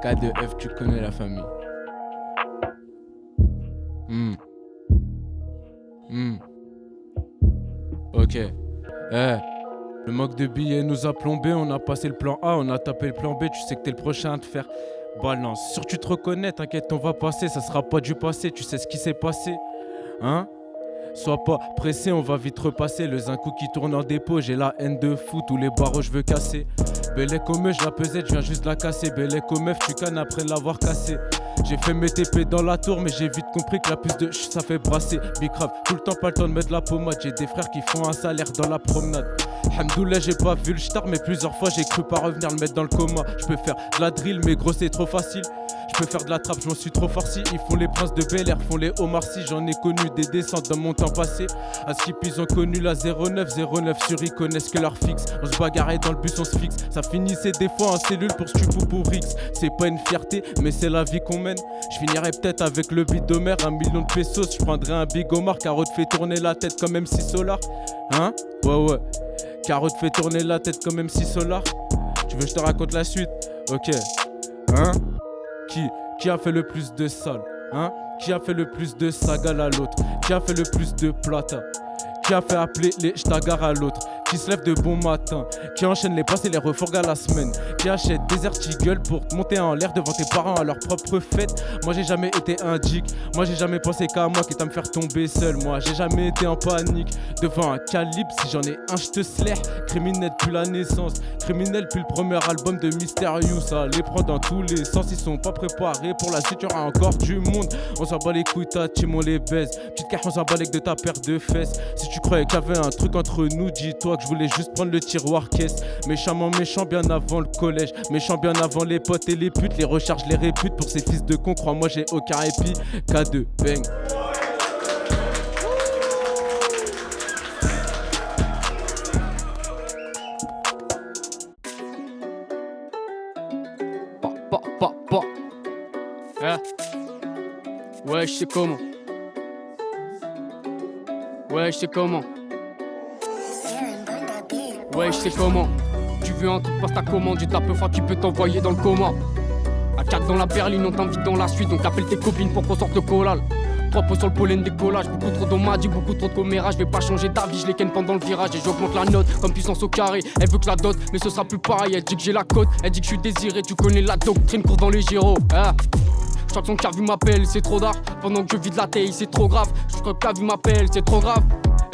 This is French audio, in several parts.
K2F, tu connais la famille. Ok. Le manque de billets nous a plombé, on a passé le plan A, on a tapé le plan B, tu sais que t'es le prochain à te faire balance. Sûr tu te reconnais, t'inquiète, on va passer, ça sera pas du passé, tu sais ce qui s'est passé. Hein? Sois pas pressé, on va vite repasser. Le zinc qui tourne en dépôt, j'ai la haine de fou, tous les barreaux je veux casser. Bellec aux meufs, je la pesette, je viens juste de la casser. Bellec aux meufs, tu cannes après l'avoir cassé. J'ai fait mes TP dans la tour, mais j'ai vite compris que la puce de ça fait brasser. Big rap, tout le temps pas le temps de mettre de la pommade. J'ai des frères qui font un salaire dans la promenade. Hamdoullah, j'ai pas vu le star, mais plusieurs fois j'ai cru pas revenir le mettre dans le coma. Je peux faire de la drill, mais gros c'est trop facile. Je peux faire de la trappe, je m'en suis trop farci. Ils font les princes de Bel Air, font les Omar Sy. J'en ai connu des descentes dans mon temps passé. À Skip, ils ont connu la 09 sur ils connaissent que leur fixe. On se bagarrait dans le bus, on se fixe. Ça finissait des fois en cellule pour Stup ou pour X. C'est pas une fierté, mais c'est la vie qu'on mène. Je finirais peut-être avec le beat d'Homer, 1 million de pesos. Je prendrais un Big Omar, Caro te fait tourner la tête comme MC Solar. Hein? Ouais. Caro te fait tourner la tête comme MC Solar. Tu veux que je te raconte la suite? Ok. Hein? Qui a fait le plus de salles? Hein? Qui a fait le plus de saga à l'autre? Qui a fait le plus de plata? Qui a fait appeler les Stagar à l'autre? Qui se lève de bon matin? Qui enchaîne les passes et les refourgues à la semaine? Qui achète des articles pour te monter en l'air devant tes parents à leur propre fête? Moi j'ai jamais été un dick. Moi j'ai jamais pensé qu'à moi quitte à me faire tomber seul. Moi j'ai jamais été en panique devant un calibre. Si j'en ai un je te slaire. Criminel depuis la naissance. Criminel depuis le premier album de Mysterious. Ça les prend dans tous les sens. Ils sont pas préparés pour la suite, y'aura encore du monde. On s'en bat les couilles, ta team on les baise. Petite carte on s'en bat de ta paire de fesses. Si tu croyais qu'il y avait un truc entre nous, dis-toi que je voulais juste prendre le tiroir caisse. Méchamment méchant bien avant le collège. Méchant bien avant les potes et les putes. Les recharges, les réputes pour ces fils de con. Crois-moi j'ai aucun répit. K2 bang. Ouais, je sais comment. Ouais, je sais comment. Ouais, je sais comment. Tu veux un truc, passe ta commande. J'ai tapé fort qui peut t'envoyer dans le coma. À 4 dans la berline, on t'invite dans la suite. Donc appelle tes copines pour qu'on sorte le collal. 3 pots sur le pollen décollage. Beaucoup trop d'hommage, beaucoup trop de commérages. Je vais pas changer d'avis, je les ken pendant le virage. Et j'augmente la note comme puissance au carré. Elle veut que la dot, mais ce sera plus pareil. Elle dit que j'ai la cote, elle dit que je suis désiré. Tu connais la doctrine, cours dans les gyros. Je crois que son car vu m'appelle, c'est trop d'art. Pendant que je vide la taille, c'est trop grave. Je crois que la vie m'appelle, c'est trop grave.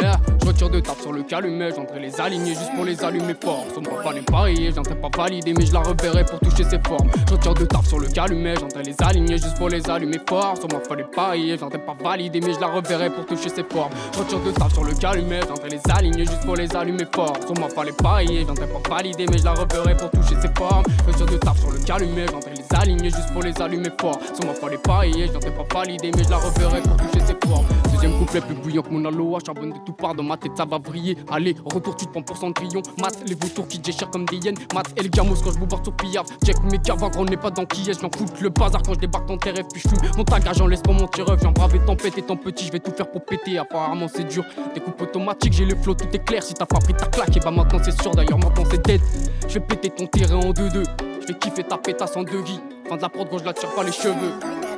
Je retire de taf sur le calumet, j'entrais les aligner juste pour les allumer fort. Ça me va pas les parier, j'entrais pas valider, mais je la reverrai pour toucher ses formes. Je retire de taf sur le calumet, j'entrais les aligner juste pour les allumer fort. Ça m'a fallu parier, j'entrais pas valider, mais je la reverrai pour toucher ses formes. Je retire de taf sur le calumet, j'entrais les aligner juste pour les allumer fort. Ça m'a fallu parier, j'entrais pas valider, mais je la reverrai pour toucher ses formes. Je retire de taf sur le calumet, j'entrais les aligner juste pour les allumer fort. Ça m'a fallu parier, j'entrais pas valider, mais je la reverrai pour toucher ses formes. Deuxième couplet plus bouillant que mon aloha, charbonne de tout part dans ma tête, ça va vriller. Allez, retour, tu te prends pour Cendrillon. Mat, les vautours qui déchirent comme des hyènes. Mat et les gamos quand je bouborde sur pillard. Check mes caves, gros, on n'est pas dans qui est. Je m'en fous le bazar quand je débarque dans tes rêves. Puis je fume mon tagage, j'en laisse pas mon tireur. Viens braver tempête et tant petit, je vais tout faire pour péter. Apparemment c'est dur, des coupes automatiques, j'ai le flow, tout est clair. Si t'as pas pris ta claque, et bah maintenant c'est sûr. D'ailleurs maintenant c'est dead. Je vais péter ton terrain en 2-2. Je vais kiffer ta pétasse en 2 guis. Fin de la prod quand je la tire pas les cheveux.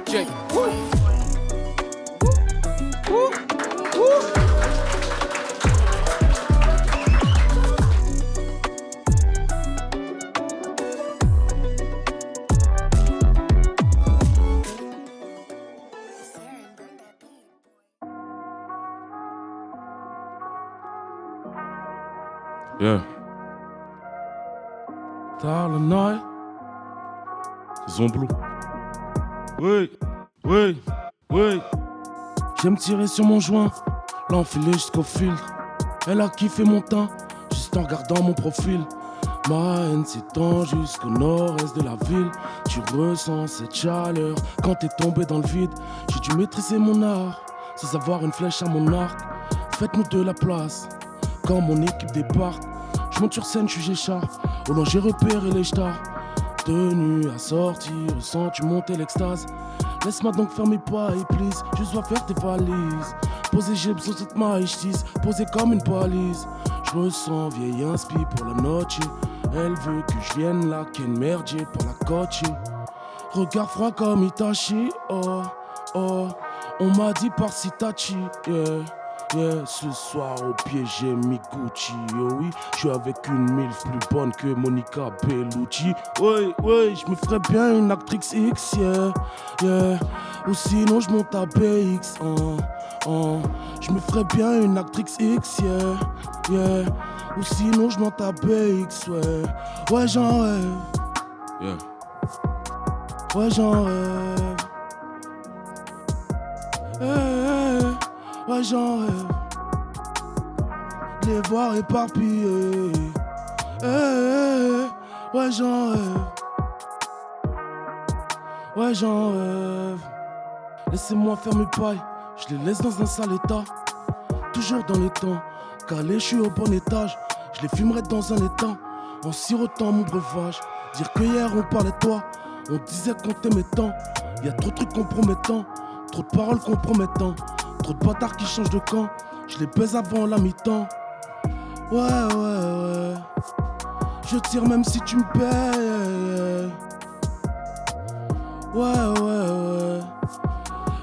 Check. Yeah. Tard la night. Zomblo. Oui. J'aime tirer sur mon joint, l'enfiler jusqu'au filtre. Elle a kiffé mon teint, juste en regardant mon profil. Ma haine s'étend jusqu'au nord-est de la ville. Tu ressens cette chaleur quand t'es tombé dans le vide. J'ai dû maîtriser mon art, sans avoir une flèche à mon arc. Faites-nous de la place, quand mon équipe débarque. Je monte sur scène, je suis Géchard. Au loin j'ai repéré les stars. Tenu à sortir, sens-tu monter l'extase? Laisse-moi donc faire mes pas et please, juste va faire tes valises. Posé j'ai besoin de cette maïchtise, posé comme une balise. Je ressens vieille inspi pour la noche. Elle veut que je vienne là, qu'une merdier pour la coach. Regard froid comme Itachi, oh, oh. On m'a dit par Sitachi, yeah. Yeah, ce soir au pied j'ai mis Gucci, oh oui, je suis avec une milf plus bonne que Monica Bellucci. Ouais, ouais, je me ferais bien une actrice X, yeah, yeah. Ou sinon je monte à BX, je me ferais bien une actrice X, yeah, yeah. Ou sinon je monte à BX, ouais. Ouais, j'en rêve, yeah. Ouais, j'en rêve. Ouais, j'en rêve. Les voir éparpillés. Ouais, j'en rêve. Ouais, j'en rêve. Laissez-moi faire mes pailles. Je les laisse dans un sale état. Toujours dans le temps. Calé, je suis au bon étage. Je les fumerai dans un étang. En sirotant mon breuvage. Dire que hier on parlait de toi. On disait qu'on t'aimait tant. Y'a trop de trucs compromettants. Trop de paroles compromettantes. Trop de bâtards qui changent de camp. Je les baise avant la mi-temps. Ouais, ouais, ouais. Je tire même si tu me payes. Ouais, ouais, ouais.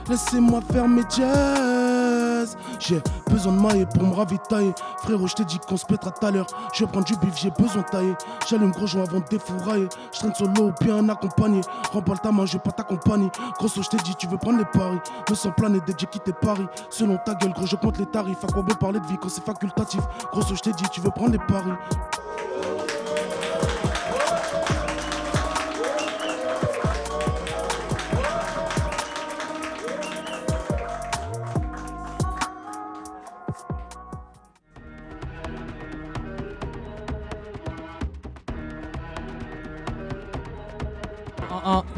Laissez-moi faire mes jazz. J'ai besoin de mailler pour me ravitailler. Frérot, je t'ai dit qu'on se pètera tout à l'heure. Je vais prendre du bif, j'ai besoin de tailler. J'allume gros joint avant de défourailler. Je traîne solo ou bien accompagné. Remballe ta main, je vais pas t'accompagner. Grosso, je t'ai dit, tu veux prendre les paris. Me sens planer dès que j'ai quitté Paris. Selon ta gueule, gros, je compte les tarifs. À quoi bon parler de vie quand c'est facultatif? Grosso, je t'ai dit, tu veux prendre les paris.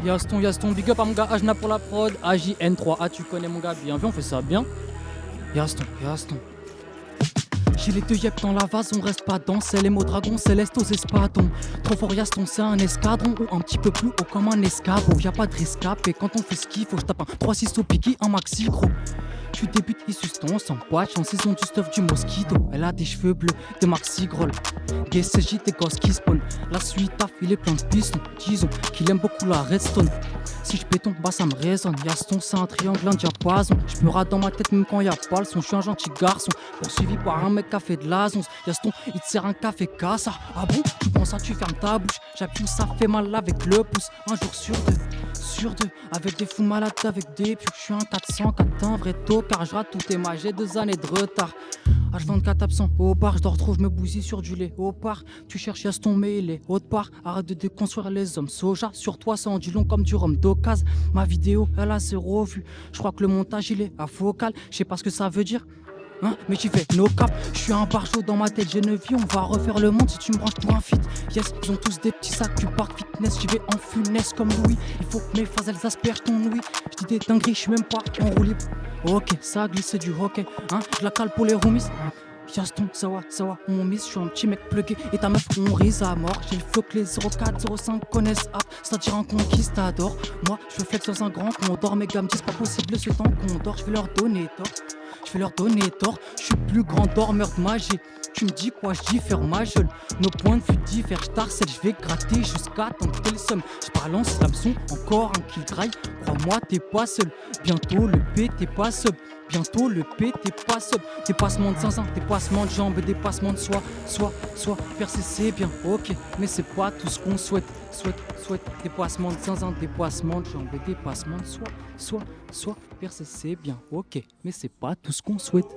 Yaston, big up à mon gars Ajna pour la prod, AJN3A, tu connais mon gars, bien vu, on fait ça bien. Yaston. J'ai les deux yep dans la vase, on reste pas dans c'est les mots dragons célestes aux espadons. Trop fort Yaston, c'est un escadron ou un petit peu plus haut comme un escabeau. Y'a pas de rescapé et quand on fait ce qu'il faut, je tape un 3-6 au piqué, un maxi gros. Tu débutes Isuston, sans watch, en saison du stuff du mosquito. Elle a des cheveux bleus, des maxi groll. GSJ, des gosses qui spawn. La suite a filé plein de pistons. Disons qu'il aime beaucoup la redstone. Si je béton, bah ça me résonne. Yaston, c'est un triangle, un diapason. Je me rate dans ma tête même quand y'a pas le son. Je suis un gentil garçon, poursuivi par un mec qui a fait de l'azonce. Yaston, il te sert un café cassa. Ah bon, tu penses à tu fermes ta bouche. J'appuie, ça fait mal avec le pouce. Un jour sur deux, avec des fous malades, avec des pieux. Je suis un 404, un vrai tocard. Je rate tout et ma j'ai 2 années de retard. H24 absent, au bar, je dors trop, je me bousille sur du lait. Au bar, tu cherches Yaston, mais il est autre part. Arrête de déconstruire les hommes. Soja, sur toi, ça en dit long comme du rhum d'occasion. Ma vidéo, elle a 0 vues. Je crois que le montage, il est à focal. Je sais pas ce que ça veut dire. Hein, mais j'y fais no cap, je suis un bar chaud dans ma tête, j'ai 9 vies, on va refaire le monde si tu me branches pour un fit. Yes, ils ont tous des petits sacs du parc fitness, j'y vais en funeste comme Louis. Il faut que mes phases elles aspergent ton ouïe. Je dis des dingueries, je suis même pas en roue libre. Ok, ça a glissé du hockey, hein, je la cale pour les roomies. Yaston, ça va, on mise, je suis un petit mec plugué. Et ta meuf, on rise à mort. J'ai le flow que les 04, 05 connaissent app, c'est-à-dire un conquistador. Moi, je veux flex dans un grand condor. Mes gars me disent pas possible ce temps qu'on dort, je vais leur donner tort. Je suis plus grand dormeur de magie. Tu me dis quoi, je dis faire ma gueule. Nos points de vue diffèrent, je t'harcèle, je vais gratter jusqu'à tenter le somme. Je balance l'hameçon, encore un kill drive. Crois-moi, t'es pas seul. Bientôt le P, t'es pas sub. Dépassement de zinzin, dépassement de jambes, dépassement de soi. Percer c'est bien, ok, mais c'est pas tout ce qu'on souhaite. Dépassement de zinzin, dépassement de jambes, dépassement de soi. Percer c'est bien, ok, mais c'est pas tout ce qu'on souhaite.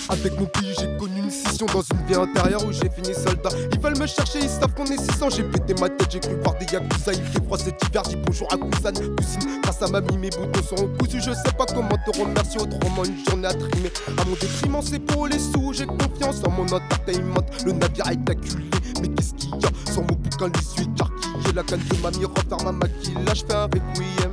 Avec mon pays j'ai connu une scission dans une vie intérieure où j'ai fini soldat. Ils veulent me chercher, ils savent qu'on est 600. J'ai pété ma tête, j'ai cru voir des yakuza. Il fait froid cet hiver, dis bonjour à Kouzane. Poussine, grâce à mamie mes boutons sont cousus. Je sais pas comment te remercier autrement, une journée à trimer. À mon détriment c'est pour les sous, j'ai confiance en mon entertainment. Le navire est acculé, mais qu'est-ce qu'il y a? Sans mon bouquin, l'issue jarquillé. La canne de mamie refaire ma maquillage, fais un requiem.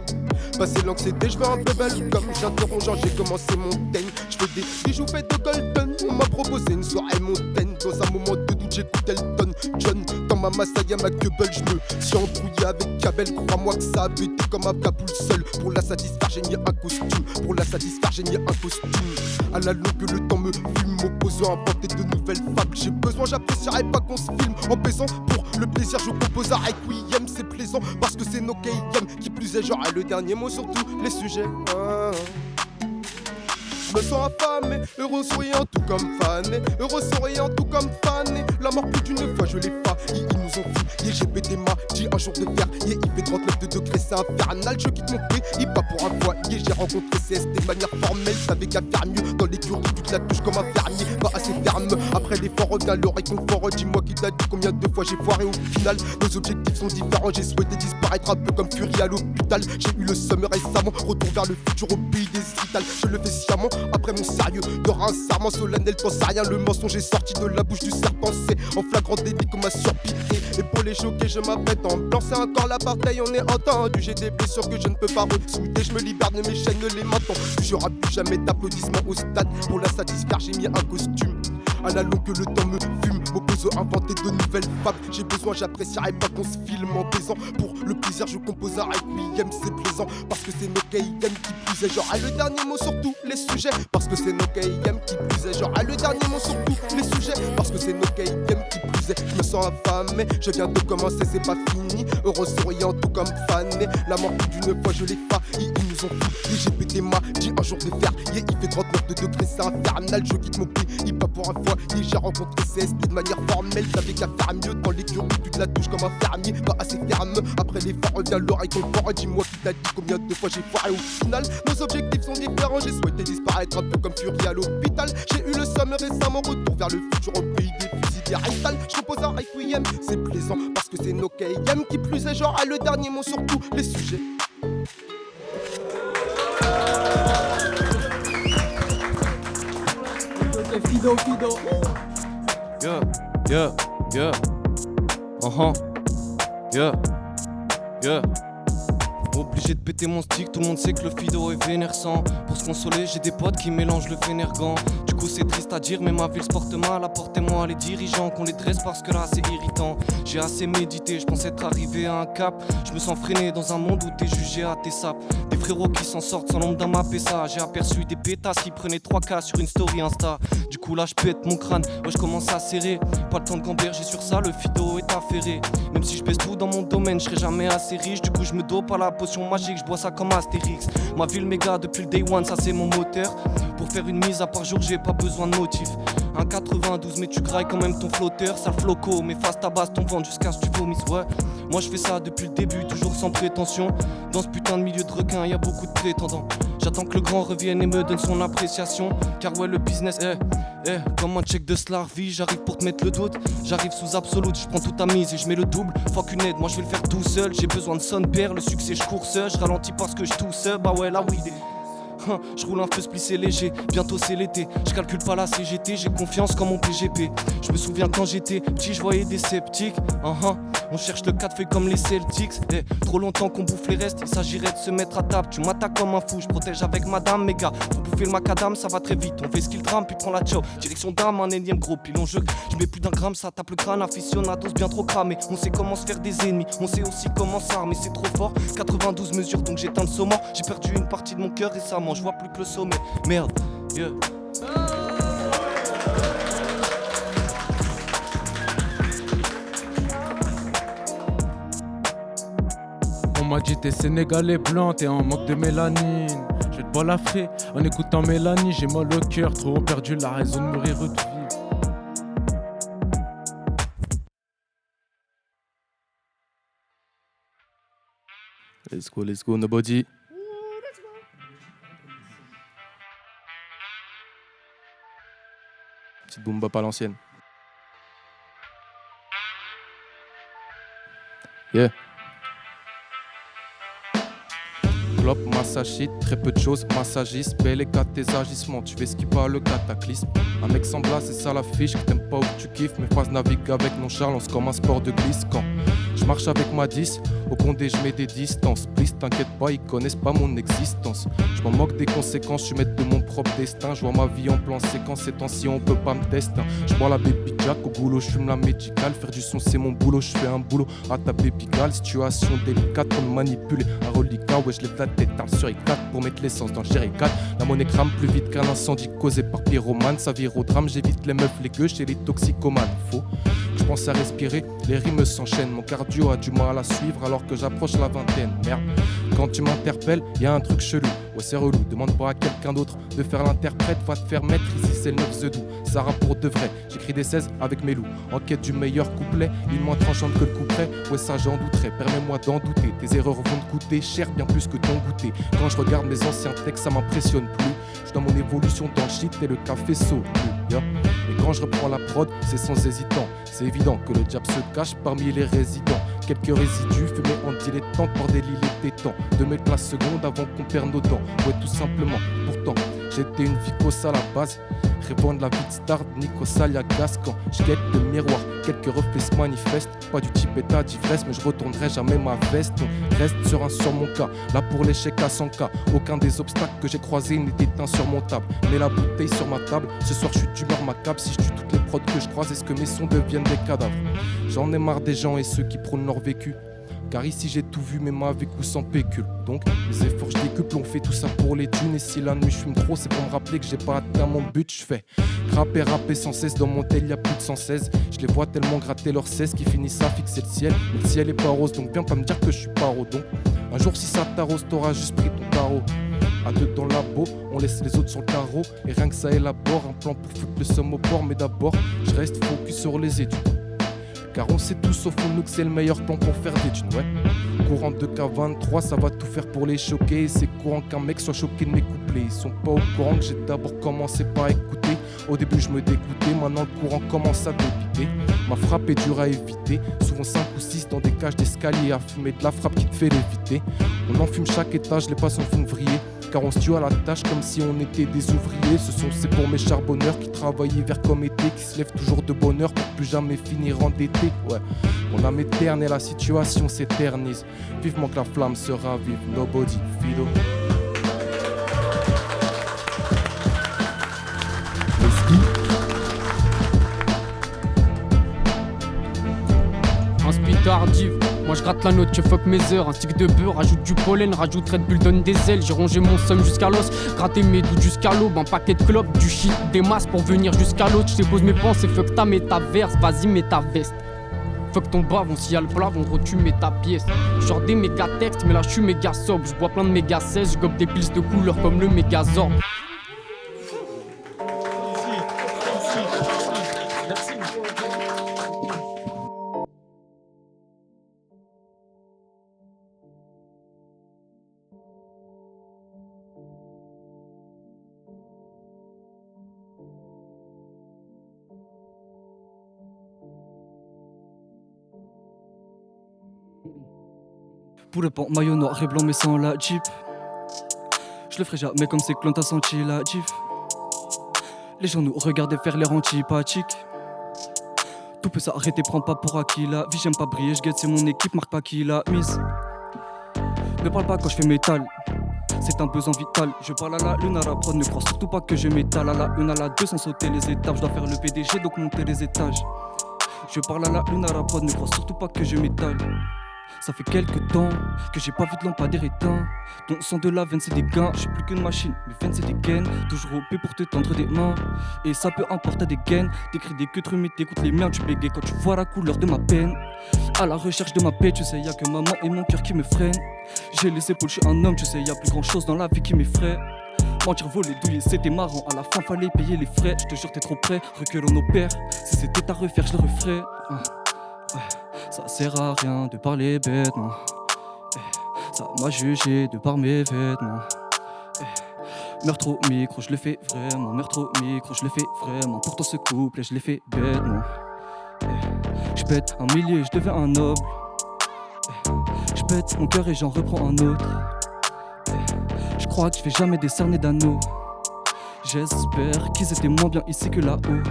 Passer l'anxiété, je veux un peu belle comme j'interroge, j'ai commencé mon teigne. Je fais des bijoux faits de golden, on m'a proposé une soirée montagne. Dans un moment de doute, j'écoute Elton John. Dans ma Masaya, ma gueule, je me suis embrouillé avec Kabel. Crois-moi que ça a été comme un Kaboul seul. Pour la satisfaire, j'ai mis un costume. Pour la satisfaire, j'ai mis un costume. À la longue, le temps me fume, m'opposant à inventer de nouvelles fables. J'ai besoin, j'apprécierais pas qu'on se filme en baisant. Pour le plaisir, je compose un requiem, c'est plaisant parce que c'est nos KM. Qui plus est, j'aurai le dernier mot sur tous les sujets. Je me sens affamé, heureux souriant tout comme fané. Heureux souriant tout comme fané. La mort plus d'une fois je l'ai failli. Ils nous ont fait, j'ai pété ma dit un jour de fer. Il fait 39 degrés, c'est infernal. Je quitte mon pays, pas pour un foyer. J'ai rencontré CST de manière formelle. T'avais qu'à faire mieux, dans l'écurie tu te la touches comme un fermier. Pas assez ferme, après l'effort revient le réconfort. Dis-moi qui t'a dit combien de fois j'ai foiré au final. Nos objectifs sont différents, j'ai souhaité disparaître un peu comme Fury à l'hôpital. J'ai eu le seum récemment, retour vers le futur au pays des Itales. Je le fais sciemment, après mon sérieux, y'aura un serment solennel, t'en sais rien, le mensonge est sorti de la bouche du serpent, c'est en flagrant délit qu'on m'a surpiqué. Et pour les choquer, je m'apprête en blanc, c'est encore l'apartheid, on est entendu. J'ai des blessures que je ne peux pas ressouder, je me libère de mes chaînes, les maintenant. Tu n'auras plus jamais d'applaudissements au stade, pour la satisfaire, j'ai mis un costume. À la longue, le temps me fume, m'oppose à inventer de nouvelles fables. J'ai besoin, j'apprécierais pas qu'on se filme en baisant. Pour le plaisir, je compose un requiem, c'est plaisant. Parce que c'est nos KM qui plus est. J'aurai le dernier mot sur tous les sujets. Parce que c'est nos KM qui plus est. J'aurai le dernier mot sur tous les sujets. Parce que c'est nos KM qui plus est. Je me sens affamé, je viens de commencer, c'est pas fini. Heureux souriant, tout comme fané. La mort plus d'une fois, je l'ai failli. Ils nous ont foutu, j'ai pété ma dit un jour de fer. Il fait 39 degrés, c'est infernal. Je quitte mon pays, pas pour un fois. J'ai rencontré CST de manière formelle. T'avais qu'à faire mieux dans l'écurie, tu te la touches comme un fermier. Pas assez ferme, après l'effort revient l'oreille confort. Dis-moi qui t'a dit combien de fois j'ai foiré au final. Nos objectifs sont différents, j'ai souhaité disparaître un peu comme Fury à l'hôpital. J'ai eu le somme récemment, retour vers le futur au pays des fusils des Raïtal. Je compose un requiem, c'est plaisant parce que c'est nos KM qui plus est. Genre le dernier mot sur tous les sujets. Fido. Yeah, yeah, yeah. Yeah, yeah. Obligé de péter mon stick, tout le monde sait que le Fido est vénère-sang. Pour se consoler, j'ai des potes qui mélangent le vénérgant. Du coup c'est triste à dire, mais ma ville se porte mal. Apportez-moi les dirigeants, qu'on les dresse parce que là c'est irritant. J'ai assez médité, je pense être arrivé à un cap. Je me sens freiné dans un monde où t'es jugé à tes sapes. Des frérots qui s'en sortent sans l'ombre d'un map et ça. J'ai aperçu des pétasses qui prenaient 3K sur une story Insta. Du coup là je pète mon crâne, ouais je commence à serrer. Pas le temps de gamberger sur ça, le Fido est affairé. Même si je pèse tout dans mon domaine, je serai jamais assez riche. Du coup je me dope à la potion magique, je bois ça comme Astérix. Ma ville méga depuis le day one, ça c'est mon moteur. Pour faire une mise à part jour, j'ai pas besoin de motif. Un 92 mais tu grailles quand même ton flotteur. Sale floco, mais face ta base ton ventre jusqu'à ce que tu vomisses, ouais. Moi je fais ça depuis le début, toujours sans prétention. Dans ce putain de milieu de requins, y'a beaucoup de prétendants. J'attends que le grand revienne et me donne son appréciation. Car ouais le business, comme un check de Slarvie, j'arrive pour te mettre le doute. J'arrive sous absolute, je prends toute ta mise et je mets le double. Fuck une aide, moi je vais le faire tout seul. J'ai besoin de son père, le succès je course. Je ralentis parce que je tousse, bah ouais la weed. Je roule un peu splissé léger, bientôt c'est l'été. Je calcule pas la CGT, j'ai confiance comme mon PGP. Je me souviens quand j'étais petit, je voyais des sceptiques. On cherche le 4 feuilles comme les Celtics. Trop longtemps qu'on bouffe les restes, il s'agirait de se mettre à table. Tu m'attaques comme un fou, je protège avec madame, mes gars. Faut bouffer le macadam, ça va très vite. On fait ce qu'il drame, puis prend la chop. Direction d'âme, un énième gros pilon. Je mets plus d'un gramme, ça tape le crâne. Aficionados bien trop cramé. On sait comment se faire des ennemis, on sait aussi comment s'armer. C'est trop fort, 92 mesures donc j'éteins le saumon. J'ai perdu une partie de mon cœur récemment, je vois plus que le sommet. Merde, yeah. On m'a dit t'es sénégalais blanc, t'es en manque de mélanine. Je vais te balafrer en écoutant Mélanie. J'ai mal au cœur, trop perdu la raison de mourir ou de vivre. Let's go, nobody. Petite boom bap à l'ancienne. Yeah. Flop, massagite, très peu de choses, massagiste, bel écart tes agissements, tu fais ce qui pas le cataclysme. Un mec semblable, c'est ça l'affiche, que t'aimes pas ou que tu kiffes, mes phrases naviguent avec nonchalance comme un sport de glisse quand je je marche avec ma 10, au condé je mets des distances. Please t'inquiète pas, ils connaissent pas mon existence. Je m'en moque des conséquences, je suis maître de mon propre destin. Je vois ma vie en plan séquence, ces temps-ci on peut pas me tester. Je bois la baby jack, au boulot je fume la médicale. Faire du son c'est mon boulot, je fais un boulot à taper pigal. Situation délicate, on me manipule un reliquat. Ouais je lève la tête, un sur I4 pour mettre l'essence dans le jerrycan. La monnaie crame plus vite qu'un incendie causé par pyromane. Ça vire au drame, j'évite les meufs, les gueux chez les toxicomanes. Faux, je pense à respirer, les rimes s'enchaînent. Mon cardio a du mal à suivre alors que j'approche la vingtaine. Merde, quand tu m'interpelles, y'a un truc chelou. Ouais c'est relou, demande pas à quelqu'un d'autre de faire l'interprète. Va te faire mettre, ici c'est le 9 The Doux. Sarah pour de vrai, j'écris des 16 avec mes loups. En quête du meilleur couplet, il moins tranchante que le couperet. Ouais ça j'en douterais, permets-moi d'en douter. Tes erreurs vont te coûter cher, bien plus que ton goûter. Quand je regarde mes anciens textes, ça m'impressionne plus. Je suis dans mon évolution dans le shit et le café saut. Et quand je reprends la prod, c'est sans hésitant. C'est évident que le diable se cache parmi les résidents. Quelques résidus fumés en dilettante, bordel il était temps de mettre la seconde avant qu'on perde nos dents. Ouais tout simplement, pourtant j'étais une vicose à la base. Répondre la vie de star, Nico Salia Gascan. Je guette le miroir, quelques reflets se manifestent. Pas du type état d'ivresse, mais je retournerai jamais ma veste. On reste serein sur mon cas, là pour l'échec à 100K. Aucun des obstacles que j'ai croisés n'était insurmontable. Mais la bouteille sur ma table, ce soir je suis d'humeur macabre. Si je tue toutes les prods que je croise, est-ce que mes sons deviennent des cadavres? J'en ai marre des gens et ceux qui prônent leur vécu. Car ici j'ai tout vu, même avec ou sans pécule. Donc les efforts je décuple, on fait tout ça pour les thunes. Et si la nuit je fume trop, c'est pour me rappeler que j'ai pas atteint mon but. Je fais rapper sans cesse, dans mon tel y a plus de 116. Je les vois tellement gratter leurs 16 qui finissent à fixer le ciel. Mais le ciel est pas rose, donc viens pas me dire que je suis pas rodon. Un jour si ça t'arrose, t'auras juste pris ton tarot. À deux dans le labo, on laisse les autres sur le carreau. Et rien que ça élabore un plan pour foutre le somme au port. Mais d'abord, je reste focus sur les études. Car on sait tous au fond de nous que c'est le meilleur plan pour faire des thunes, ouais. Courant de K23, ça va tout faire pour les choquer. Et c'est courant qu'un mec soit choqué de mes couplets. Ils sont pas au courant que j'ai d'abord commencé par écouter. Au début je me dégoûtais, maintenant le courant commence à débiter. Ma frappe est dure à éviter, souvent 5 ou 6 dans des cages d'escalier à fumer de la frappe qui te fait léviter. On enfume chaque étage, les passants font vriller. Car on se tue à la tâche comme si on était des ouvriers. C'est pour mes charbonneurs qui travaillent hiver comme été, qui se lèvent toujours de bonne heure pour plus jamais finir endetté. Ouais, mon âme est terne et la situation s'éternise. Vivement que la flamme se ravive, nobody fido. Un speed tardive, moi je gratte la note, tu fuck mes heures. Un stick de beurre, rajoute du pollen, rajoute Red Bull, donne des ailes. J'ai rongé mon somme jusqu'à l'os, gratté mes doutes jusqu'à l'aube. Un paquet de clopes, du shit, des masses pour venir jusqu'à l'autre. Je dépose mes pensées, fuck ta métaverse, vas-y mets ta veste. Fuck ton bavon, s'il y a le plat, gros tu mets ta pièce. Genre des méga textes, mais là je suis méga sobre. Je bois plein de méga 16, je gobe des piles de couleurs comme le méga zorb. Poulet pan, maillot noir et blanc mais sans la Jeep. Je le ferai jamais comme c'est que l'on t'a senti la gif. Les gens nous regardaient faire l'air antipathique. Tout peut s'arrêter, prends pas pour acquis la vie. J'aime pas briller, je guette c'est mon équipe, marque pas qui l'a mise. Ne parle pas quand je fais métal, c'est un besoin vital. Je parle à la lune, à la prod, ne crois surtout pas que je m'étale. À la une, à la deux, sans sauter les étapes. Je dois faire le PDG, donc monter les étages. Je parle à la lune, à la prod, ne crois surtout pas que je m'étale. Ça fait quelques temps que j'ai pas vu de lampadaire éteint. Ton sang de la veine c'est des gains, je suis plus qu'une machine, mes veines c'est des gaines. Toujours OP pour te tendre des mains, et ça peut importer des gaines. T'écris des queues mais t'écoutes les miens, tu bégayes quand tu vois la couleur de ma peine. À la recherche de ma paix, tu sais y'a que maman et mon cœur qui me freinent. J'ai les épaules, je suis un homme, tu sais y'a plus grand chose dans la vie qui m'effraie. Mentir, voler, douiller, c'était marrant, à la fin fallait payer les frais. Je te jure t'es trop près, reculons nos pères. Si c'était à refaire, je le referais. Ouais. Ça sert à rien de parler bêtement. Ça m'a jugé de par mes vêtements. Meurtre au micro, je le fais vraiment. Meurtre au micro, je le fais vraiment. Pourtant ce couplet, je l'ai fait bêtement. Je pète un millier, je deviens un noble. Je pète mon cœur et j'en reprends un autre. Je crois que je vais jamais décerner d'anneau. J'espère qu'ils étaient moins bien ici que là-haut.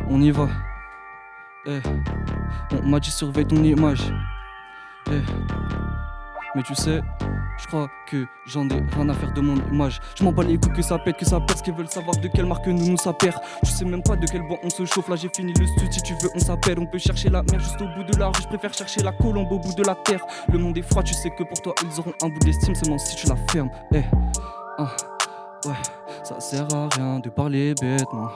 On y va. On m'a dit surveille ton image. Mais tu sais, je crois que j'en ai rien à faire de mon image. Je m'en bats les couilles que ça pète, ce qu'ils veulent savoir de quelle marque nous ça perd. Je sais même pas de quel bois on se chauffe, là j'ai fini le stud, si tu veux on s'appelle. On peut chercher la mer juste au bout de la rue, je préfère chercher la colombe au bout de la terre. Le monde est froid, tu sais que pour toi ils auront un bout d'estime seulement si tu la fermes. Ouais, ça sert à rien de parler bêtement.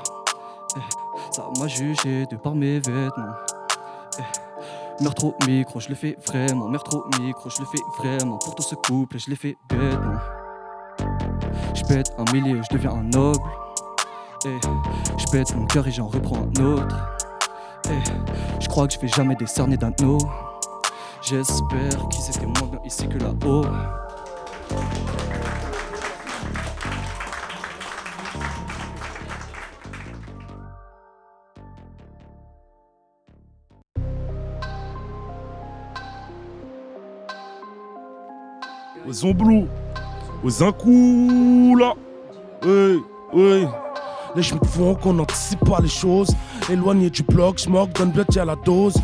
Ça m'a jugé de par mes vêtements. Meurtre au micro, je le fais vraiment. Meurtre au micro, je le fais vraiment. Pour tout ce couple, je l'ai fait bêtement. Je pète un millier, je deviens un noble. Je pète mon cœur et j'en reprends un autre. Je crois que je vais jamais décerner d'anneau. J'espère qu'ils étaient moins bien ici que là-haut. Aux omblous, aux incous là. Oui. Les chemins font qu'on n'anticipe pas les choses. Éloigné du bloc, j'moque, donne bien à la dose.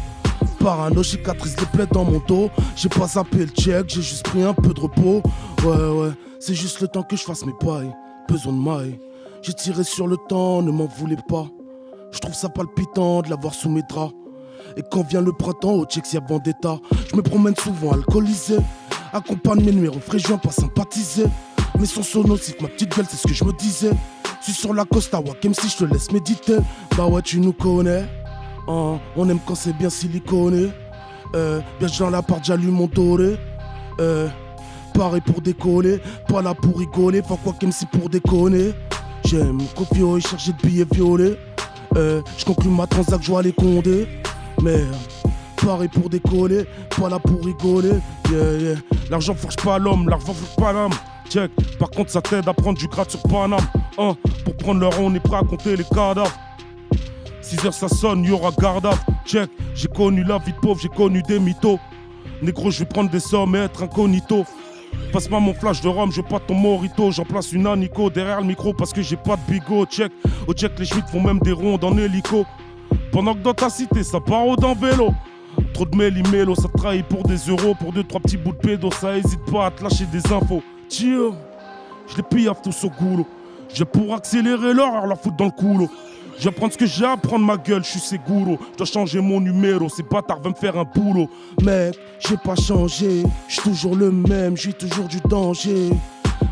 Parano, cicatrice les plaies dans mon dos. J'ai pas zappé le check, j'ai juste pris un peu de repos. Ouais, c'est juste le temps que je fasse mes pailles. Besoin de mailles. J'ai tiré sur le temps, ne m'en voulez pas. Je trouve ça palpitant de l'avoir sous mes draps. Et quand vient le printemps, au check, y'a vendetta. Je me promène souvent alcoolisé. Accompagne mes numéros frais, je viens pas sympathiser. Mais son son nocif, ma petite gueule, c'est ce que je me disais. Je suis sur la Costa Wakem si je te laisse méditer. Bah ouais, tu nous connais. On aime quand c'est bien siliconé. Bien dans la part, j'allume mon doré. Pareil pour décoller, pas là pour rigoler. Faut quoi qu'aime si pour déconner. J'aime copio et chargé de billets violets. Je conclue ma transac, je vois les condés. Merde. Pareil pour décoller, pas là pour rigoler. Yeah. L'argent forge pas l'homme, l'argent forge pas l'âme. Check, par contre ça t'aide à prendre du grade sur Paname. Pour prendre leur on est prêt à compter les cadavres. 6h ça sonne, y'aura garde à. Check, j'ai connu la vie de pauvre, j'ai connu des mythos. Négro, je vais prendre des sommes et être incognito. Passe-moi mon flash de rhum, je veux pas ton morito. J'en place une anico derrière le micro parce que j'ai pas de bigot. Check, au check les schmitts font même des rondes en hélico. Pendant que dans ta cité ça parode en vélo. Trop de méli-mélo, ça trahit pour des euros. Pour 2-3 petits bouts de pédo, ça hésite pas à te lâcher des infos. Tiens, je les pille à tous au goulot. J'ai pour accélérer l'heure, la foutre dans le coulo. Je vais prendre ce que j'ai à prendre ma gueule, je suis Seguro. Je dois changer mon numéro, ces bâtards veulent me faire un boulot. Mec, j'ai pas changé, je suis toujours le même, j'ai toujours du danger.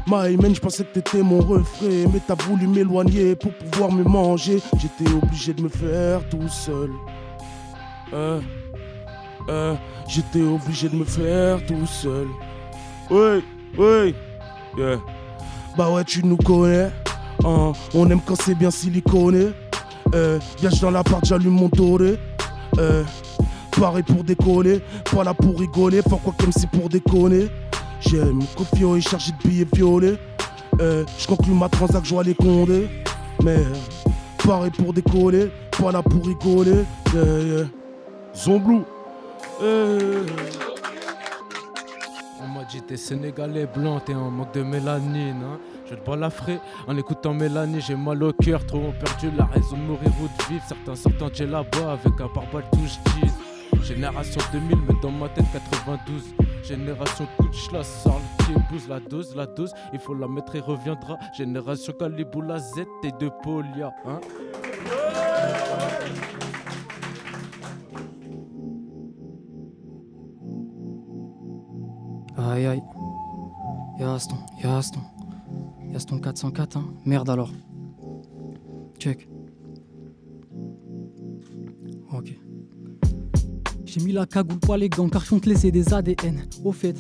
My man, je pensais que t'étais mon refrain, mais t'as voulu m'éloigner pour pouvoir me manger. J'étais obligé de me faire tout seul. J'étais obligé de me faire tout seul. Oui, yeah. Bah ouais, tu nous connais. On aime quand c'est bien siliconé. Viage dans l'appart, j'allume mon doré. Pareil pour décoller, pas là pour rigoler. Faut quoi qu'aime si pour déconner. J'aime copio et chargé de billets violets. Je conclue ma transac, je vois les condés. Mais pareil pour décoller, pas là pour rigoler. Yeah. Zomblou. On m'a dit t'es sénégalais blanc, t'es en manque de mélanine, hein. Je te balafrer en écoutant Mélanie, j'ai mal au cœur, trop ont perdu la raison de mourir ou de vivre. Certains sortent en là-bas avec un pare-balles touche 10. Génération 2000, mais dans ma tête 92. Génération Kutch, la sort qui épouse la dose, il faut la mettre et reviendra. Génération Calibou, la Z et de Polia, hein. Aïe. Yaston 404, hein. Merde alors. Check. Ok. J'ai mis la cagoule, pas les gants, car je compte laisser des ADN. Au fait,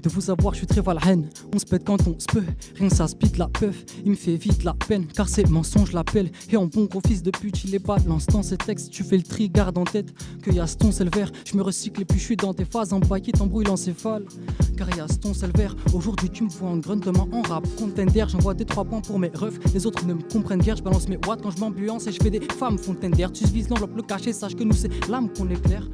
de vous savoir, je suis très valhaine. On se pète quand on se peut, rien ça speed la peuf. Il me fait vite la peine, car c'est mensonge l'appelle. Et en bon gros fils de pute, il est balance dans ces textes. Tu fais le tri, garde en tête que Yaston c'est le vert. Je me recycle et puis je suis dans tes phases, en bail qui t'embrouille l'encéphale. Car Yaston c'est le vert. Aujourd'hui tu me vois en grunt, demain en rap. Contender, j'envoie 2-3 points pour mes refs. Les autres ne me comprennent guère, je balance mes watts quand je m'ambiance et je fais des femmes fontaine d'air. Tu vises l'enveloppe, le cachet, sache que nous c'est l'âme qu'on éclaire.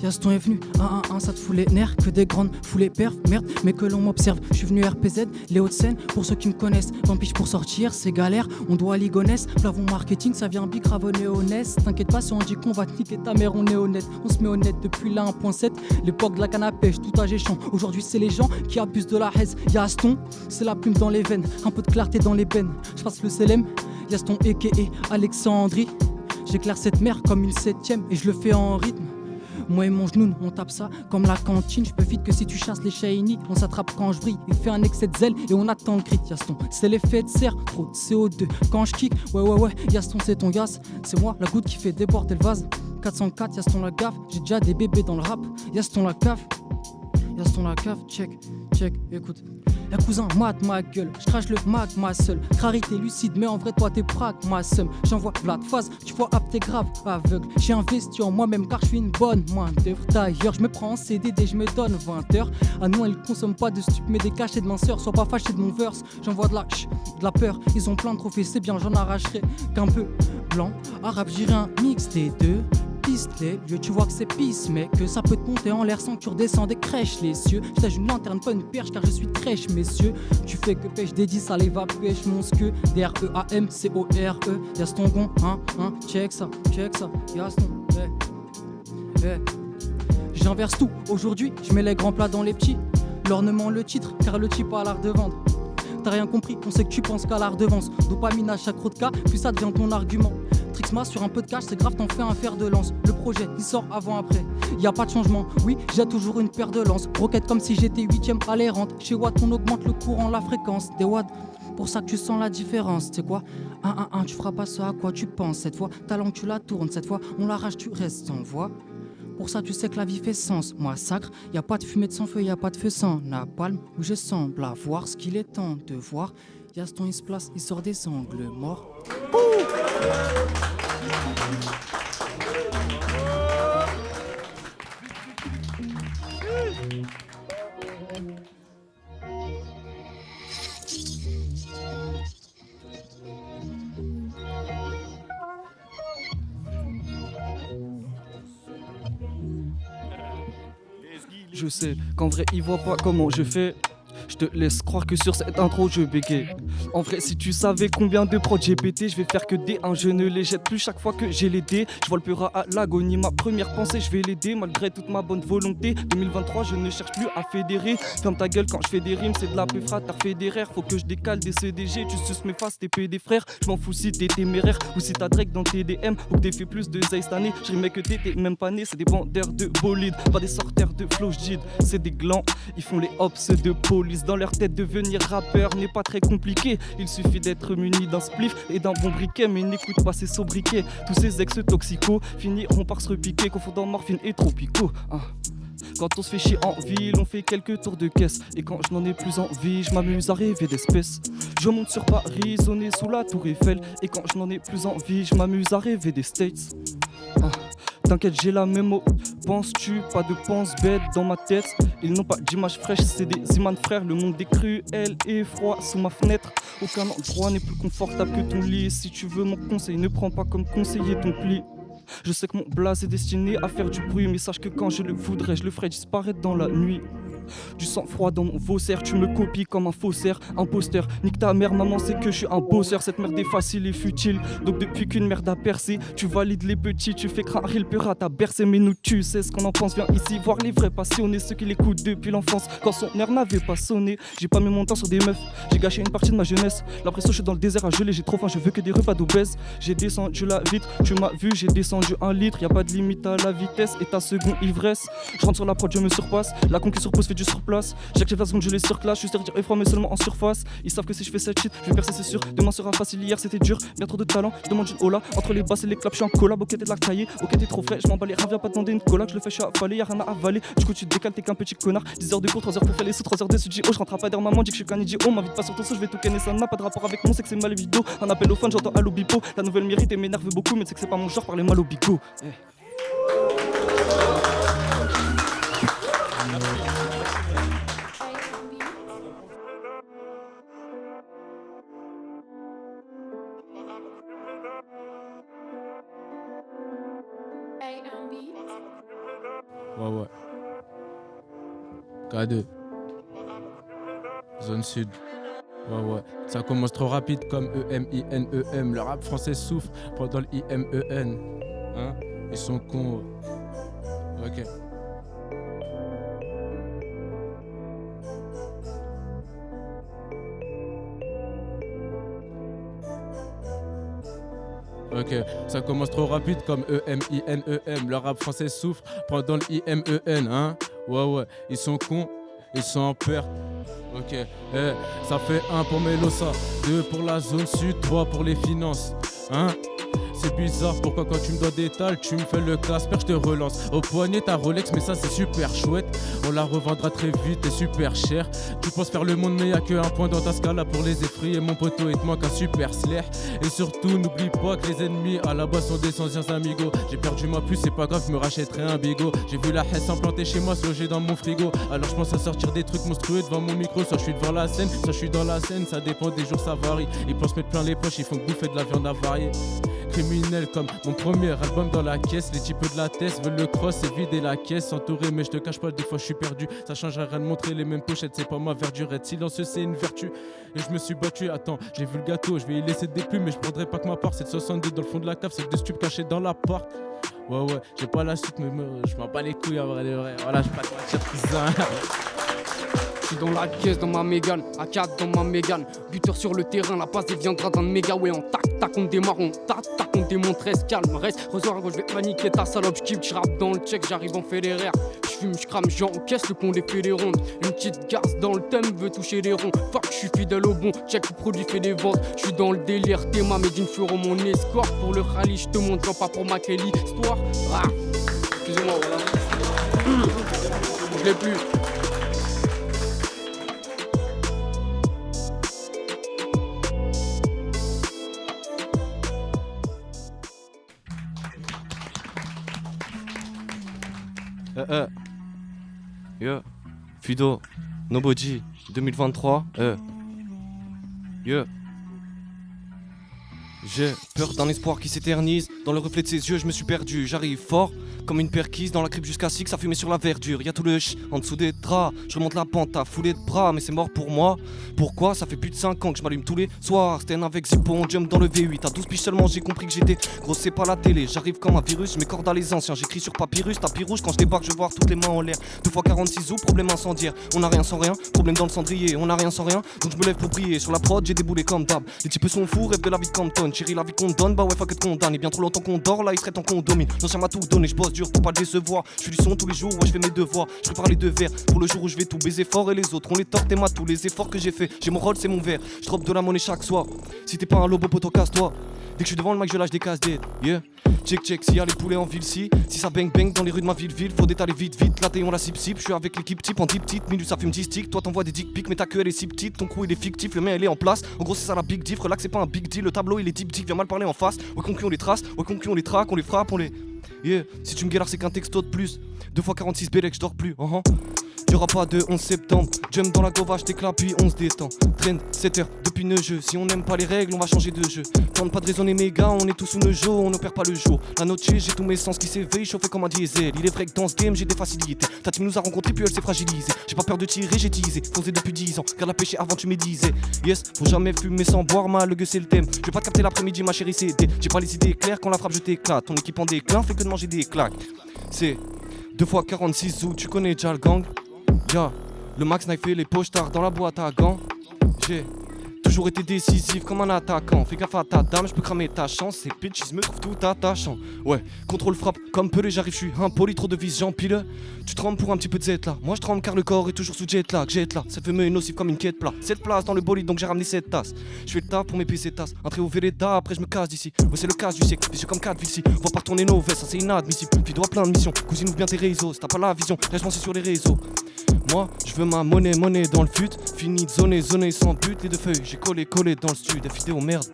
Yaston est venu, 1-1-1, ça te fout les nerfs. Que des grandes foulées perfs, merde, mais que l'on m'observe. Je suis venu RPZ, les Hauts-de-Seine, pour ceux qui me connaissent. Tant pis pour sortir, c'est galère, on doit ligonesse. Plavon marketing, ça vient big ravonné honnête. T'inquiète pas, si on dit qu'on va te niquer ta mère, on est honnête. On se met honnête depuis la 1.7, l'époque de la canne à pêche, tout âge échant. Aujourd'hui, c'est les gens qui abusent de la haise. Yaston, c'est la plume dans les veines, un peu de clarté dans les bennes. Je passe le CLM, Yaston a.k.a. Alexandrie. J'éclaire cette mer comme une 7ème et je le fais en rythme. Moi et mon genou, on tape ça comme la cantine. Je peux vite que si tu chasses les shiny, on s'attrape quand je brille. Il fait un excès de zèle et on attend le crit. Yaston, c'est l'effet de serre, trop de CO2. Quand je kick, ouais, Yaston c'est ton gaz. C'est moi la goutte qui fait déborder le vase. 404, Yaston la gaffe. J'ai déjà des bébés dans le rap. Yaston la cave. Yaston la cave, check, écoute. La cousin mate ma gueule, je crache le mag ma seule. Rarité lucide, mais en vrai toi t'es prague ma somme. J'envoie Vlad phase, tu vois ap t'es grave aveugle. J'ai investi en moi-même car je suis une bonne main d'œuvre. D'ailleurs je me prends en CDD, je me donne 20 heures. Ah non elle consomme pas de stup mais des cachets de minceur. Sois pas fâché de mon verse, j'envoie de la peur. Ils ont plein de trophées, c'est bien j'en arracherai qu'un peu. Blanc, arabe, j'irai un mix des deux. Lieu, tu vois que c'est pisse, mais que ça peut te monter en l'air sans que tu redescends des crèches les cieux. J't'ai une lanterne, pas une perche, car je suis crèche, messieurs. Tu fais que pêche des 10, allez va pêche mon skeu. D-R-E-A-M-C-O-R-E. Yaston gon, check ça, Yaston, J'inverse tout, aujourd'hui, je mets les grands plats dans les petits. L'ornement, le titre, car le type a l'art de vendre. T'as rien compris, on sait que tu penses qu'à la redevance. Dopamine à chaque croc de cas, puis ça devient ton argument. Trixma sur un peu de cash, c'est grave, t'en fais un fer de lance. Le projet, il sort avant-après. Y a pas de changement, oui, j'ai toujours une paire de lances. Roquette comme si j'étais 8ème à l'errante. Chez Watt, on augmente le courant, la fréquence des watts. Pour ça que tu sens la différence, c'est quoi 1-1-1, tu feras pas ça à quoi tu penses cette fois. Ta langue, tu la tournes cette fois, on l'arrache, tu restes sans voix. Pour ça tu sais que la vie fait sens, moi sacre, y a pas de fumée de sans feu, y a pas de feu sans napalm, où je semble avoir ce qu'il est temps de voir. Yaston il se place, il sort des angles morts. Je sais qu'en vrai ils voient pas comment je fais. Je te laisse croire que sur cette intro je bégaye. En vrai si tu savais combien de prods j'ai pété, je vais faire que des 1, je ne les jette plus chaque fois que j'ai les dés. Je vois le peur à l'agonie, ma première pensée je vais l'aider. Malgré toute ma bonne volonté, 2023 je ne cherche plus à fédérer. Ferme ta gueule quand je fais des rimes, c'est de la peu frater fédéraire. Faut que je décale des CDG, tu suces mes faces, t'es des frères. Je m'en fous si t'es téméraire ou si t'as Drake dans tes DM ou que t'es fait plus de zay cette année. Je rimais que t'es même pas né, c'est des bandeurs de bolide, pas des sorteurs de flow j'did. C'est des glands, ils font les hops de police. Dans leur tête devenir rappeur n'est pas très compliqué. Il suffit d'être muni d'un spliff et d'un bon briquet. Mais n'écoute pas ces sobriquets. Tous ces ex-toxicos finiront par se repiquer, confondant morphine et tropicaux. Quand on se fait chier en ville, on fait quelques tours de caisse. Et quand je n'en ai plus envie, je m'amuse à rêver d'espèces. Je monte sur Paris, sonné sous la tour Eiffel. Et quand je n'en ai plus envie, je m'amuse à rêver des States. T'inquiète, j'ai la mémo. Penses-tu, pas de pense bête dans ma tête. Ils n'ont pas d'image fraîche, c'est des imams frères. Le monde est cruel et froid sous ma fenêtre. Aucun endroit n'est plus confortable que ton lit. Si tu veux mon conseil, ne prends pas comme conseiller ton pli. Je sais que mon blaze est destiné à faire du bruit, mais sache que quand je le voudrais, je le ferai disparaître dans la nuit. Du sang froid dans mon vaussaire, tu me copies comme un faussaire, imposteur. Nique ta mère, maman, c'est que je suis un bosseur. Cette merde est facile et futile, donc depuis qu'une merde a percé, tu valides les petits, tu fais craindre le peur à ta bercé. Mais nous, tu sais ce qu'on en pense, viens ici voir les vrais passionnés, ceux qui l'écoutent depuis l'enfance, quand son heure n'avait pas sonné. J'ai pas mis mon temps sur des meufs, j'ai gâché une partie de ma jeunesse. L'impression, je suis dans le désert à geler, j'ai trop faim, je veux que des repas d'obèse. J'ai descendu la vitre, tu m'as vu, j'ai descendu 1 litre. Y'a pas de limite à la vitesse et ta seconde ivresse. Je rentre sur la prod, je me surpasse, la conquête sur pause fait du surplace. J'active la seconde, je les surclasse, je suis dire effroi mais seulement en surface. Ils savent que si je fais cette shit, je vais percer c'est sûr. Demain sera facile, hier c'était dur, bien trop de talent. Je demande une hola, entre les basses et les claps, je suis en collab. Ok t'es de la cahier, ok t'es trop frais, je m'en bats les reins, viens pas demander une cola. Je le fais, je suis affalé, y'a rien à avaler. Du coup tu te décales, t'es qu'un petit connard. 10 heures de cours, 3 heures pour faire les sous, 3 heures de studio. Je rentre à pas dire maman, dit que je suis qu'un idiot. M'invite pas sur ton sou, je vais tout canner, ça n'a pas de rapport avec mon, c'est que c'est mal vidéo. Un appel au fan, j'entends allo bipo. La nouvelle mérite et m'énerve beaucoup, mais c'est que c'est pas mon genre, parler mal au bico. Ouais. K2. Zone Sud. Ouais. Ça commence trop rapide comme E-M-I-N-E-M. Le rap français souffre pendant le I-M-E-N. Hein? Ils sont cons. Ok. Ok, ça commence trop rapide comme E-M-I-N-E-M. Le rap français souffre pendant le I-M-E-N, hein? Ouais, ils sont cons, ils sont en perte. Ok, ça fait 1 pour Melosa, 2 pour la zone sud, 3 pour les finances, hein? C'est bizarre, pourquoi quand tu me dois des tales, tu me fais le Casper, je te relance. Au poignet ta Rolex, mais ça c'est super chouette. On la revendra très vite et super cher. Tu penses faire le monde, mais y'a que un point dans ta scala pour les effrayer. Mon poteau, il te manque un super slayer. Et surtout, n'oublie pas que les ennemis à la base sont des anciens amigos. J'ai perdu ma puce, c'est pas grave, je me rachèterai un bigot. J'ai vu la haine s'implanter chez moi, se loger dans mon frigo. Alors je pense à sortir des trucs monstrueux devant mon micro. Soit je suis devant la scène, soit je suis dans la scène. Ça dépend des jours, ça varie. Ils pensent mettre plein les poches, ils font bouffer de la viande avariée. Criminel comme mon premier album dans la caisse. Les types de la test veulent le cross et vider la caisse. Entouré mais je te cache pas, des fois je suis perdu. Ça change rien de montrer les mêmes pochettes, c'est pas ma verdure. Être silencieux c'est une vertu. Et je me suis battu, attends, j'ai vu le gâteau. Je vais y laisser des plumes mais je prendrai pas que ma part. C'est de 62 dans le fond de la cave, c'est de stupes cachés dans l'appart. Ouais, j'ai pas la suite mais je m'en bats les couilles en vrai de vrai. Voilà, je vais pas te mentir cousin. Je suis dans la caisse, dans ma Mégane, A4 dans ma Mégane. Buteur sur le terrain, la passe deviendra d'un méga. Ouais, on tac, on démarre, on tac, on démonte, reste calme, reste. Resoir, je vais paniquer ta salope, j'kiffe, j'rappe dans le check, j'arrive en fédéraire. J'fume, j'crame, j'encaisse, le con des fait des rondes. Une petite garce dans le thème, veut toucher les ronds. Fuck, j'suis fidèle au bon, check le produit, fait des ventes. J'suis dans le délire, Théma, mais d'une fureur mon escort. Pour le rallye, j'te montre, j'en pas pour ma Kelly. Histoire, excusez-moi, voilà. Je l'ai plus. Yeah, Fido, Nobody, 2023, yeah. J'ai peur d'un espoir qui s'éternise. Dans le reflet de ses yeux, je me suis perdu. J'arrive fort, comme une perquise dans la crypte jusqu'à 6, ça fumait sur la verdure. Y'a tout le en dessous des draps. Je remonte la pente à foulée de bras, mais c'est mort pour moi. Pourquoi? Ça fait plus de 5 ans que je m'allume tous les soirs. Sten avec Zippo, on jump dans le V8. À 12 piges seulement, j'ai compris que j'étais gros, c'est pas la télé. J'arrive comme un virus, je m'écorde à les anciens. J'écris sur papyrus, tapis rouge. Quand je débarque, je vois toutes les mains en l'air. 2x46 ou problème incendiaire. On a rien sans rien, problème dans le cendrier. On a rien sans rien, donc je me lève pour briller. Sur la prod, j'ai déboulé comme d'hab. Les types sont fous, rêvent de la vie de Compton. Chérie, la vie qu'on donne, bah ouais, fuck it qu'on donne. Et bien trop longtemps qu'on dort, là il serait temps qu'on domine. L'ancien m'a tout donné, je bosse dur pour pas le décevoir. Je fais du son tous les jours, ouais, je fais mes devoirs. Je prépare les deux verres pour le jour où je vais tout baiser fort. Et les autres, on les torte et mat tous les efforts que j'ai fait. J'ai mon rôle, c'est mon verre. Je drop de la monnaie chaque soir. Si t'es pas un lobo, poto, casse-toi. Dès que je suis devant le mic, je lâche des casse dead. Yeah. Check, s'il y a les poulets en ville, si ça bang dans les rues de ma ville, faut détaler vite, là on la sip, je suis avec l'équipe type en 10 petites minutes, ça fume 10 sticks, toi t'envoies des dick pics, mais ta queue elle est si petite, ton cou il est fictif, le mien elle est en place, en gros c'est ça la big diff, relax c'est pas un big deal, le tableau il est typique, viens mal parler en face, ouais conclu on les trace, ouais conclu on les traque, on les frappe, on les... Yeah, si tu me galères c'est qu'un texto de plus, 2x46 Bélec, je dors plus, Y'aura pas de 11 septembre, jump dans la gova, j't'éclate puis on se détend. Traîne 7 heures depuis 9 jeux, si on n'aime pas les règles, on va changer de jeu. Tente pas de raisonner mes gars, on est tous sous nos jeux, on ne perd pas le jour. La noche, j'ai tous mes sens qui s'éveillent, chauffé comme un diesel. Il est vrai que dans ce game, j'ai des facilités. Ta team nous a rencontrés puis elle s'est fragilisée. J'ai pas peur de tirer, j'ai teasé, foncé depuis 10 ans. Garde la pêcher avant tu me disais. Yes, faut jamais fumer sans boire mal, le gueux c'est le thème. Je vais pas te capter l'après-midi, ma chérie, c'est j'ai pas les idées claires, quand la frappe je t'éclate. Ton équipe en déclin fait que de manger des claques. C'est 2x46 ou tu connais déjà le gang. Yeah. Le max knife et les poches tard dans la boîte à gants. J'ai toujours été décisif comme un attaquant. Fais gaffe à ta dame, je peux cramer ta chance. Ces bitches me trouvent tout attachant. Ouais, contrôle frappe comme pelé, j'arrive, je suis impoli, trop de vis, j'empile. Tu trembles pour un petit peu de Z là. Moi je tremble car le corps est toujours sous jet lag. Jet là, ça fait me nocif comme une quête plat. 7 places dans le bolide donc j'ai ramené 7 tasses. Je fais le taf pour m'épuiser ces tasses. Entrée au Véleda, après je me casse d'ici. Ouais, c'est le casse du siècle, vicieux comme 4 ici. On va pas retourner nos vestes, ça c'est inadmissible. Puis dois plein de missions, cousine ouvre bien tes réseaux. Si t'as pas la vision, lâche-moi sur les réseaux. Moi, je veux ma monnaie dans le fut. Fini de zoner sans but. Les deux feuilles, j'ai collé dans le studio. Des vidéos merde.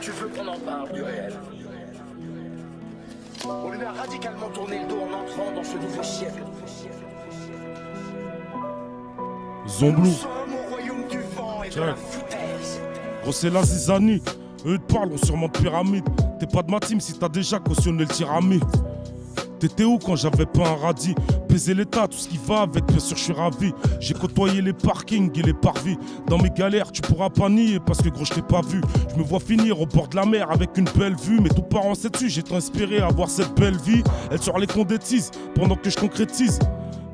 Tu veux qu'on en parle du réel? On lui a radicalement tourné le dos en entrant dans ce nouveau siècle. Zomblou. Nous sommes au royaume du vent et de la foutaise. Gros, c'est la zizanie. Eux de parleront sûrement de pyramide. T'es pas de ma team si t'as déjà cautionné le tirami. T'étais où quand j'avais pas un radis? Baiser l'état, tout ce qui va avec, bien sûr je suis ravi. J'ai côtoyé les parkings et les parvis. Dans mes galères tu pourras pas nier parce que gros je t'ai pas vu. Je me vois finir au bord de la mer avec une belle vue. Mes tout parents c'est dessus, j'ai tant inspiré à avoir cette belle vie. Elle sort les condétise pendant que je concrétise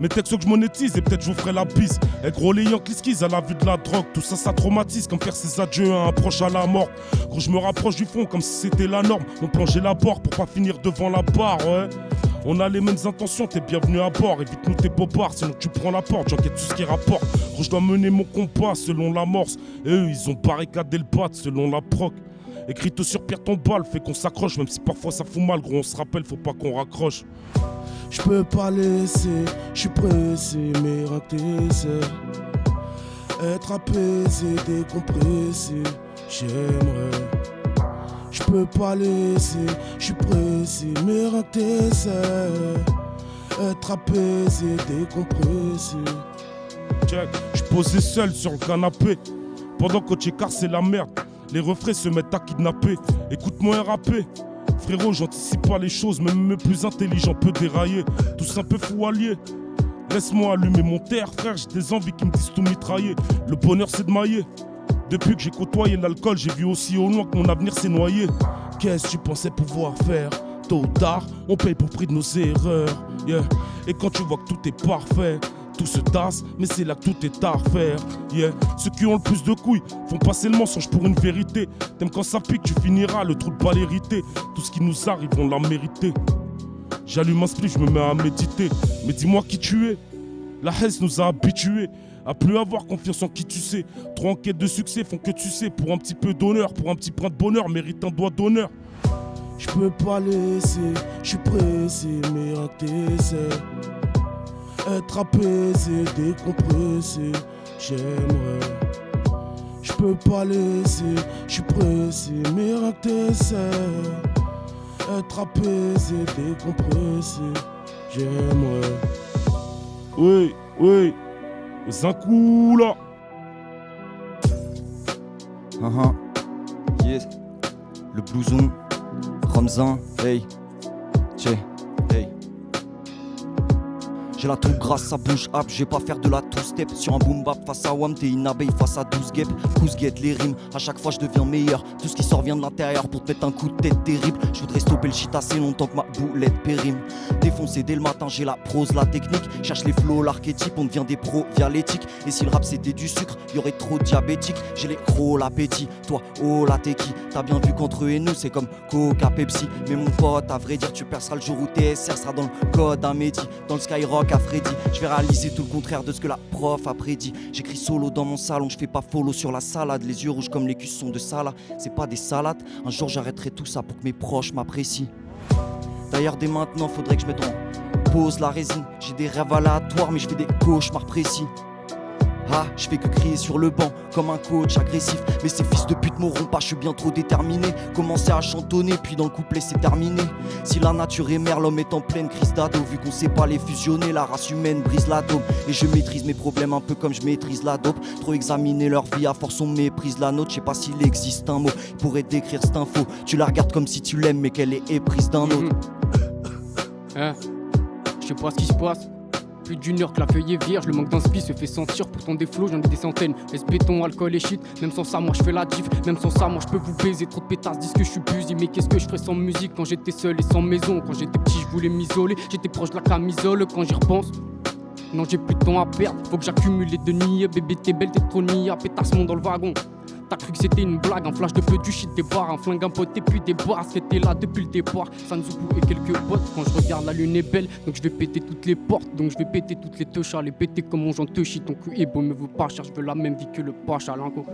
mes textes que je monétise et peut-être je vous ferai la bise. Et gros les Yankees skis à la vue de la drogue. Tout ça ça traumatise comme faire ses adieux à un proche à la mort. Gros je me rapproche du fond comme si c'était la norme. Mon plan j'élabore pour pas finir devant la barre, ouais. On a les mêmes intentions, t'es bienvenu à bord. Évite-nous tes bobards, sinon tu prends la porte. J'enquête tout ce qui rapporte. Gros, je dois mener mon compas selon l'amorce. Et eux, ils ont barricadé le bat selon la proc. Écrit tout sur pierre ton balle, fait qu'on s'accroche. Même si parfois ça fout mal, gros, on se rappelle, faut pas qu'on raccroche. Je peux pas laisser, je suis pressé, mais raté, c'est être apaisé, décompressé. J'aimerais. Je peux pas laisser, je suis pressé, mais raté, c'est être apaisé, décompressé. Check, je posé seul sur le canapé, pendant que Tchékar c'est la merde. Les refrains se mettent à kidnapper, écoute-moi rapper. Frérot, j'anticipe pas les choses, même le plus intelligent peut dérailler. Tous un peu fou alliés. Laisse-moi allumer mon terre, frère, j'ai des envies qui me disent tout mitrailler. Le bonheur c'est de mailler. Depuis que j'ai côtoyé l'alcool, j'ai vu aussi au loin que mon avenir s'est noyé. Qu'est-ce que tu pensais pouvoir faire? Tôt ou tard, on paye pour prix de nos erreurs, yeah. Et quand tu vois que tout est parfait, tout se tasse, mais c'est là que tout est à refaire, yeah. Ceux qui ont le plus de couilles font passer le mensonge pour une vérité. T'aimes quand ça pique, tu finiras le trou de balle hérité. Tout ce qui nous arrive, on l'a mérité. J'allume un split, je me mets à méditer. Mais dis-moi qui tu es. La haine nous a habitués à plus avoir confiance en qui tu sais. Trop en quête de succès font que tu sais. Pour un petit peu d'honneur, pour un petit brin de bonheur, mérite un doigt d'honneur. Je peux pas laisser, je suis pressé, mais raté, c'est être apaisé, décompressé. J'aimerais. Je peux pas laisser, je suis pressé, mais raté, c'est être apaisé, décompressé. J'aimerais. Oui, oui. Zankou là. Yes. Le blouson. Ramzan. Hey. Tché. Hey. J'ai la troupe grasse, ça bouge hop, je vais pas faire de la two-step. Sur un boom bap face à Wam, t'es une abeille face à 12 guêpes. Pousse-guette, les rimes, à chaque fois je deviens meilleur. Tout ce qui sort vient de l'intérieur pour te mettre un coup de tête terrible. Je voudrais stopper le shit assez longtemps que ma boulette périme. Défoncé dès le matin, j'ai la prose, la technique. Cherche les flows, l'archétype, on devient des pros via l'éthique. Et si le rap c'était du sucre, y'aurait trop de diabétiques. J'ai les crocs, l'appétit, toi, oh la t'es qui? T'as bien vu qu'entre eux et nous c'est comme Coca, Pepsi. Mais mon pote, à vrai dire, tu perceras le jour où TSR sera dans le code à Mehdi. Dans le Skyrock à Freddy, je vais réaliser tout le contraire de ce que la prof a prédit. J'écris solo dans mon salon, je fais pas follow sur la salade. Les yeux rouges comme les cuissons de Salah, c'est pas des salades. Un jour j'arrêterai tout ça pour que mes proches m'apprécient. D'ailleurs dès maintenant faudrait que je mette en pause la résine. J'ai des rêves aléatoires mais je fais des cauchemars précis. Ah, je fais que crier sur le banc comme un coach agressif. Mais ces fils de pute m'auront pas, je suis bien trop déterminé. Commencer à chantonner, puis dans le couplet c'est terminé. Si la nature est mère, l'homme est en pleine crise d'ado. Vu qu'on sait pas les fusionner, la race humaine brise l'atome. Et je maîtrise mes problèmes un peu comme je maîtrise la dope. Trop examiner leur vie, à force on méprise la nôtre. Je sais pas s'il existe un mot qui pourrait décrire cette info. Tu la regardes comme si tu l'aimes mais qu'elle est éprise d'un autre. Je sais pas ce qui se passe. Plus d'une heure que la feuille est vierge, le manque d'inspi se fait sentir. Pourtant des flots, j'en ai des centaines. Laisse béton, alcool et shit. Même sans ça, moi je fais la diff. Même sans ça, moi je peux vous baiser. Trop de pétasses disent que je suis busy. Mais qu'est-ce que je ferais sans musique quand j'étais seul et sans maison? Quand j'étais petit, je voulais m'isoler. J'étais proche de la camisole quand j'y repense. Non, j'ai plus de temps à perdre. Faut que j'accumule les deniers. Bébé, t'es belle, t'es trop nia. Pétassement dans le wagon. T'as cru que c'était une blague, un flash de feu, du shit, des barres, un flingue, un pote et puis des barres. C'était là depuis le départ, Sanzuku et quelques potes. Quand je regarde la lune est belle, donc je vais péter toutes les portes. Donc je vais péter toutes les teuchas, les péter comme mon j'en te chie. Ton cul est beau, me veut pas cher, je veux la même vie que le pacha, l'ango.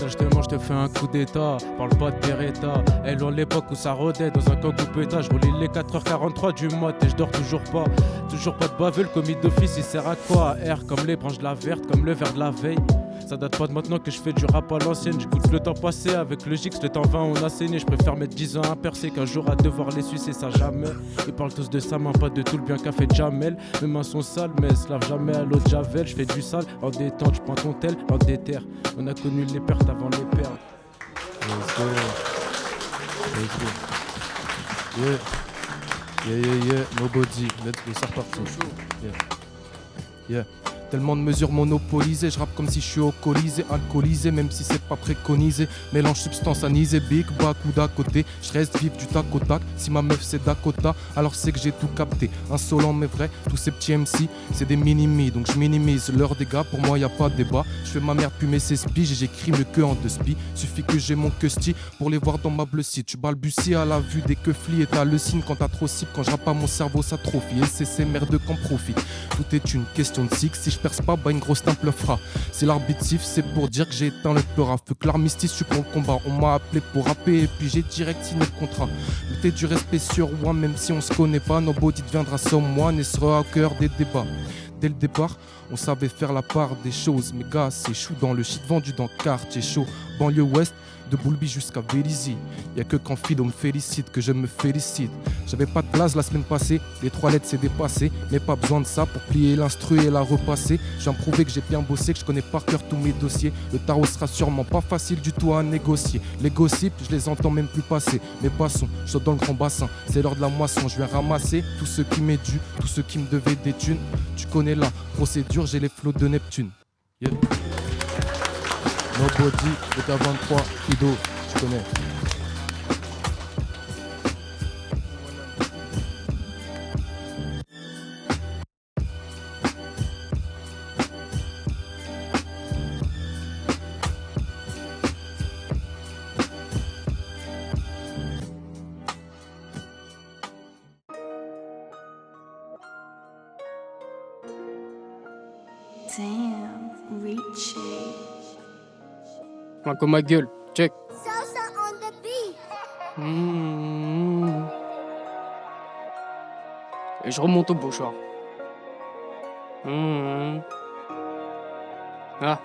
Justement, je te fais un coup d'état, parle pas de Beretta. Elle, on l'époque où ça rodait dans un coq ou pétage. Je roule les 4h43 du mat et je dors toujours pas. Toujours pas de baveux, le commis d'office il sert à quoi? R comme les branches de la verte, comme le verre de la veille. Ça date pas de maintenant que je fais du rap à l'ancienne. J'écoute le temps passé avec le Gix, le temps 20 on a saigné. Je préfère mettre 10 ans à percer qu'un jour à devoir les sucer, ça jamais. Ils parlent tous de sa main, pas de tout le bien qu'a fait Jamel. Mes mains sont sales mais elles se lavent jamais à l'eau de Javel. Je fais du sale en détente, je prends ton tel en déterre. On a connu les pertes avant les pertes. Let's go. Let's go. Yeah. Yeah, yeah, yeah. Nobody. Let's go, c'est reparti. Yeah. Yeah. Tellement de mesures monopolisées, je rappe comme si je suis au Colisée, alcoolisé, même si c'est pas préconisé. Mélange substance anisée, big back ou d'à côté. Je reste vif du tac au tac. Si ma meuf c'est Dakota, alors c'est que j'ai tout capté. Insolent mais vrai, tous ces petits MC, c'est des mini-me. Donc je minimise leurs dégâts, pour moi y a pas de débat. Je fais ma mère fumer ses spies et j'écris mieux que en deux spies. Suffit que j'ai mon custy pour les voir dans ma bleu site. Je balbutie à la vue des keuflis et t'hallucines quand t'as trop cible. Quand je rappe pas mon cerveau s'atrophie et c'est ces merdes qu'en profitent. Tout est une question de cycle, si je perce pas, bah une grosse teinte le fera. C'est l'arbitre siffle, c'est pour dire que j'ai éteint le peur à feu. Que l'armistice, je suis pour le combat. On m'a appelé pour rapper et puis j'ai direct signé le contrat. Mettez du respect sur moi, même si on se connaît pas. Nobody deviendra someone et sera au cœur des débats. Dès le départ, on savait faire la part des choses. Mes gars, c'est chou dans le shit vendu dans le quartier chaud. Banlieue ouest, de Boulby jusqu'à Vélizy. Y'a que quand Fido me félicite que je me félicite. J'avais pas de place la semaine passée, les 3 lettres c'est dépassé. Mais pas besoin de ça pour plier l'instru et la repasser. Je viens prouver que j'ai bien bossé, que je connais par cœur tous mes dossiers. Le tarot sera sûrement pas facile du tout à négocier. Les gossips, je les entends même plus passer. Mais passons, je saute dans le grand bassin. C'est l'heure de la moisson, je viens ramasser tout ce qui m'est dû, tout ce qui me devait des thunes. Tu connais la procédure, j'ai les flots de Neptune. Yeah. Nobody, BK 23, Fido, tu connais. Damn, Richie. Plein comme ma gueule, check. Salsa on the beat. Et je remonte au Beauchard. Ah.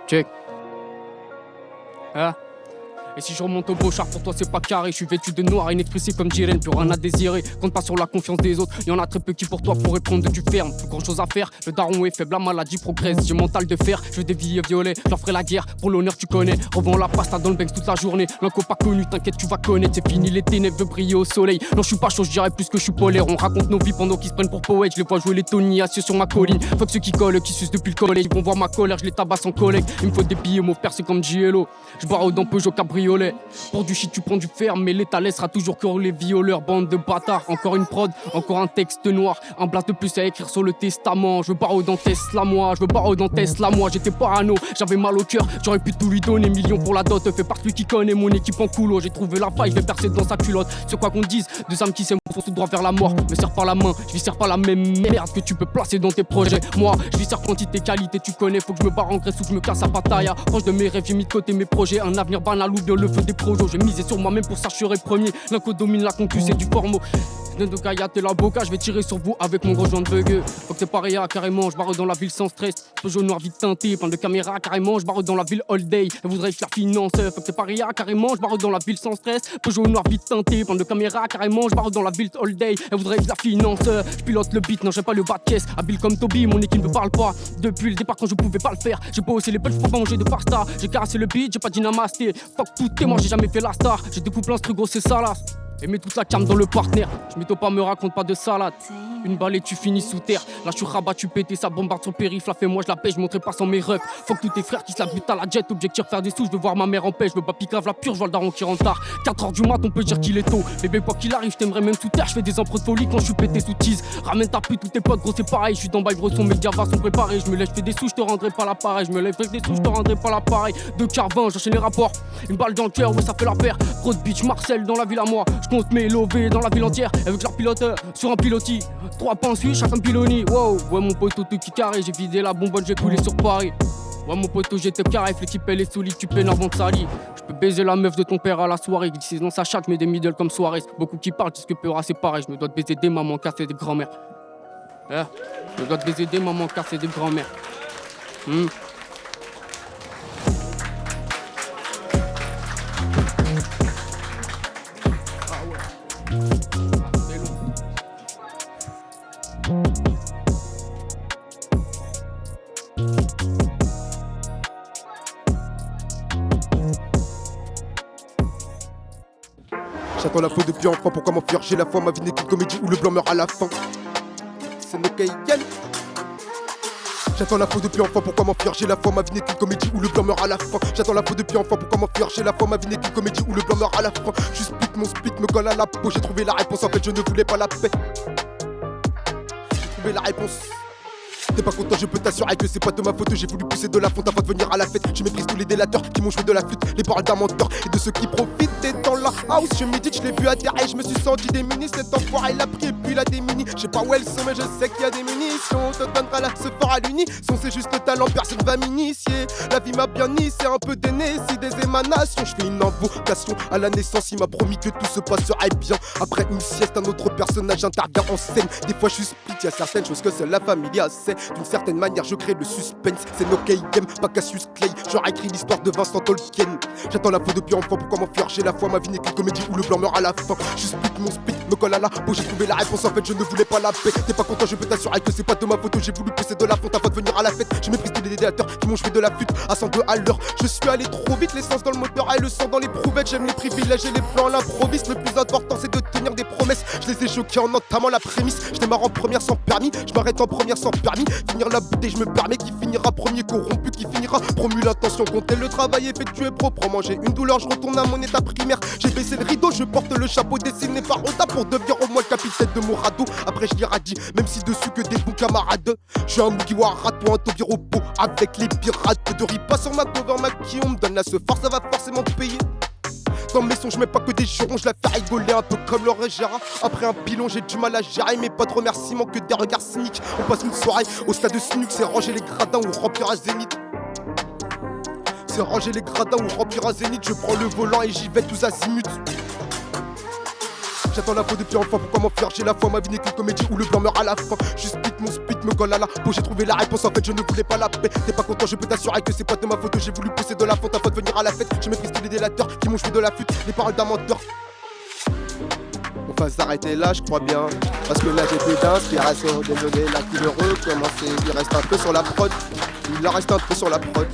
Check. Ah. Et si je remonte au Beauchard, pour toi c'est pas carré. Je suis vêtu de noir, inexpressif comme Jiren, plus rien à désirer. Compte pas sur la confiance des autres, y'en a très peu qui pour toi pourraient prendre du ferme. Plus grand chose à faire, le daron est faible, la maladie progresse. J'ai mental de fer, je veux des billets violets. Je leur ferai la guerre, pour l'honneur tu connais. Revends la pasta dans le Banks toute la journée. L'enco pas connu, t'inquiète tu vas connaître. C'est fini les ténèbres, veut briller au soleil. Non je suis pas chaud, je dirais plus que je suis polaire. On raconte nos vies pendant qu'ils se prennent pour poète. Je les vois jouer les Tony assis sur ma colline. Fuck ceux qui collent, qui sucent depuis le collège. Ils vont voir ma colère, je les tabasse en collègue. Il me faut des billets, mon père c'est comme Giello. Je barre dans Peugeot cabriolet. Du shit tu prends du fer mais l'État laissera toujours que les violeurs. Bande de bâtards, encore une prod, encore un texte noir. Un blast de plus à écrire sur le testament. Je veux barreau dans Tesla moi, je veux barreau dans Tesla moi. J'étais parano, j'avais mal au cœur. J'aurais pu tout lui donner, millions pour la dot. Fais par celui qui connaît mon équipe en coulo. J'ai trouvé la faille, je vais percer dans sa culotte. C'est quoi qu'on dise, deux âmes qui s'aiment sont tout droit vers la mort. Me serre pas la main, je lui serre pas la même merde que tu peux placer dans tes projets. Moi, je lui serre quantité, qualité, tu connais. Faut que je me barre en Grèce ou que je me casse à Pattaya. Proche de mes rêves, j'ai mis de côté mes projets. Un avenir banal ou bien le feu des projets. J'ai misé sur moi-même pour ça je serai premier. L'inco domine la concu, c'est du formo. De Kayat et la boca, je vais tirer sur vous avec mon gros joint de bug. Faut que c'est pareil, carrément, je barre dans la ville sans stress. Peugeot noir vite teinté, plein de caméras, carrément, je barre dans la ville all day. Elle voudrait que je la finance. Faut que c'est pareil, carrément, je barre dans la ville sans stress. Peugeot noir vite teinté, plein de caméras, carrément, je barre dans la ville all day. Elle voudrait que je la finance. Je pilote le beat, non, j'ai pas le bas de caisse. Habile comme Toby, mon équipe ne parle pas. Depuis le départ, quand je pouvais pas le faire, j'ai bossé les belges pour pas manger de pasta. J'ai caressé le beat, j'ai pas dit namasté. Fuck tout est moi, j'ai jamais fait la star. J'ai découpé un truc gros, c'est salace. Et mets toute la cam dans le partenaire. Je m'étais pas, me raconte pas de salade. Une balle et tu finis sous terre. Là je suis rabattu, pété, ça bombarde sur le périph'. La fait moi je la paie, je montrais pas sans mes refs. Faut que tous tes frères qui se la butent à la jet. Objectif faire des sous, je veux voir ma mère en paix. Je veux pas piquer la pure, je vois le daron qui rentre tard. 4h du mat, on peut dire qu'il est tôt. Bébé, quoi qu'il arrive, je t'aimerais même sous terre. Je fais des emprunts de folie quand je suis pété sous tease. Ramène ta pute, tous tes potes, gros c'est pareil. Je suis dans bail, gros son médias va sont préparés. Je me lève, je fais des sous, je te rendrai pas l'appareil. Je me lève, je fais des sous, je te rendrai pas l'appareil. 2h20, j'enchaîne les rapports. Une balle dans le cœur, ouais ça fait la paire. Grosse bitch, Marcel dans la ville à moi. Je compte mes lovés dans la ville entière. Avec leur pilote sur un pilotis. 3 pas en Suisse, chacun pilonis. Wow, ouais mon poteau tout qui carré. J'ai vidé la bonbonne, j'ai coulé sur Paris. Ouais mon poteau j'étais carré, l'équipe elle est solide, tu peines avant de salir. Je peux baiser la meuf de ton père à la soirée. Glisser dans sa chatte, je mets des middle comme Suarez. Beaucoup qui parlent, disent que Peura c'est pareil. Je me dois de baiser des mamans cassées des grands-mères. Je me dois de baiser des mamans cassées des grands-mères. J'attends la faute depuis enfant, pourquoi m'enfuir? J'ai la foi, ma vie n'est qu'une comédie où le blanc meurt à la fin. C'est nos Kaygan. J'attends la faute depuis enfant, pourquoi m'enfuir? J'ai la foi, ma vie n'est qu'une comédie où le blanc meurt à la fin. J'attends la faute depuis enfant, pourquoi m'enfuir? J'ai la foi, ma vie n'est qu'une comédie où le blanc meurt à la fin. Je split, mon split me colle à la peau. J'ai trouvé la réponse, en fait je ne voulais pas la paix. J'ai trouvé la réponse. T'es pas content, je peux t'assurer que c'est pas de ma faute. J'ai voulu pousser de la fonte avant de venir à la fête. Je méprise tous les délateurs qui m'ont joué de la flûte, les paroles d'un menteur et de ceux qui profitent. Et dans la house, je médite, je l'ai vu atterrir, je me suis senti démuni. Cet enfoiré l'a pris et puis l'a démuni. Je sais pas où elles sont, mais je sais qu'il y a des munitions. Te donnera là, se fera à l'uni. Son c'est juste le talent, personne va m'initier. La vie m'a bien mis, c'est un peu d'aîné, si des émanations. Je fais une invocation à la naissance, il m'a promis que tout se passerait bien. Après une sieste, un autre personnage intervient en scène. Des fois, je suis split, y'a certaines choses que seule la famille a sait. D'une certaine manière, je crée le suspense. C'est no K-Game, pas Cassius Clay. J'aurais écrit l'histoire de Vincent Tolkien. J'attends la faute depuis enfant, pourquoi m'enfuir? J'ai la foi, ma vie n'est qu'une comédie où le blanc meurt à la fin. Je split, mon split me colle à la peau. J'ai trouvé la réponse, en fait, je ne voulais pas la paix. T'es pas content, je peux t'assurer que c'est pas de ma faute. J'ai voulu pousser de la fonte avant de venir à la fête. Je méprise tous les délateurs qui m'ont joué de la flûte à 102 à l'heure. Je suis allé trop vite, l'essence dans le moteur et le sang dans les prouvettes. J'aime les privilèges et les plans à l'improviste. Le plus important, c'est de tenir des promesses. Je les ai choqués en entamant la prémisse. Je démarre en première sans permis, je m'arrête en première sans permis. Finir la bouteille, je me permets. Qui finira premier corrompu, qui finira promu. L'intention comptait, le travail effectué proprement. J'ai une douleur, je retourne à mon état primaire. J'ai baissé le rideau, je porte le chapeau dessiné par Oda pour devenir au moins le capitaine de mon radeau. Après je l'irradie, même si dessus que des bons camarades. Je suis un Mugiwara, toi un Tobiropo avec les pirates. De ripa sur ma cover, ma qui on me donne la ce force, ça va forcément payer. Dans mes sons, je mets pas que des jurons, je la fais rigoler un peu comme Laurent Gérard. Après un pilon, j'ai du mal à gérer, mais pas de remerciements que des regards cyniques. On passe une soirée au stade de Snuk, c'est ranger les gradins ou remplir un zénith. C'est ranger les gradins ou remplir un zénith. Je prends le volant et j'y vais tous azimuts. J'attends la faute depuis enfant, pourquoi m'enfuir? J'ai la foi, ma vie n'est qu'une comédie où le blanc meurt à la fin. Je split, mon split me colle à la peau. J'ai trouvé la réponse, en fait je ne voulais pas la paix. T'es pas content, je peux t'assurer que c'est pas de ma faute. J'ai voulu pousser de la fonte avant de venir à la fête. Je méprise tous les délateurs qui m'ont joué de la flûte, les paroles d'un menteur. On va s'arrêter là, je crois bien. Parce que là j'ai plus d'inspiration. Désolé, la couleur recommencer. Il reste un peu sur la prod. Il en reste un peu sur la prod.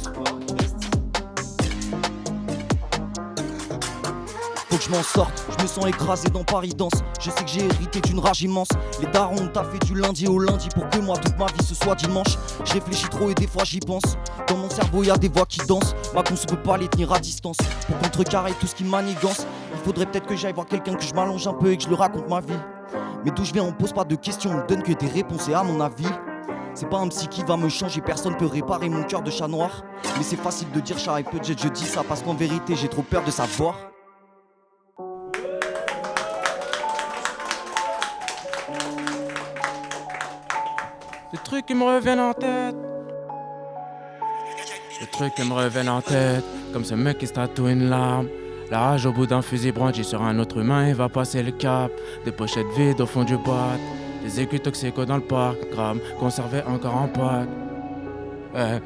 Faut que je m'en sorte, je me sens écrasé dans Paris Danse. Je sais que j'ai hérité d'une rage immense. Les darons ont taffé du lundi au lundi pour que moi toute ma vie ce soit dimanche. Je réfléchis trop et des fois j'y pense. Dans mon cerveau y'a des voix qui dansent. Ma conce peut pas les tenir à distance. Pour contrecarrer tout ce qui manigance, il faudrait peut-être que j'aille voir quelqu'un, que je m'allonge un peu et que je lui raconte ma vie. Mais d'où je viens on pose pas de questions, on me donne que des réponses et à mon avis c'est pas un psy qui va me changer, personne peut réparer mon cœur de chat noir. Mais c'est facile de dire chat et peut-être je dis ça parce qu'en vérité j'ai trop peur de savoir. Des trucs qui me reviennent en tête. Des trucs qui me reviennent en tête. Comme ce mec qui se tatoue une larme. La rage au bout d'un fusil brandi sur un autre humain et va passer le cap. Des pochettes vides au fond du boîte. Des écus toxicaux dans le parc. Grammes conservés encore en pack. Ouais.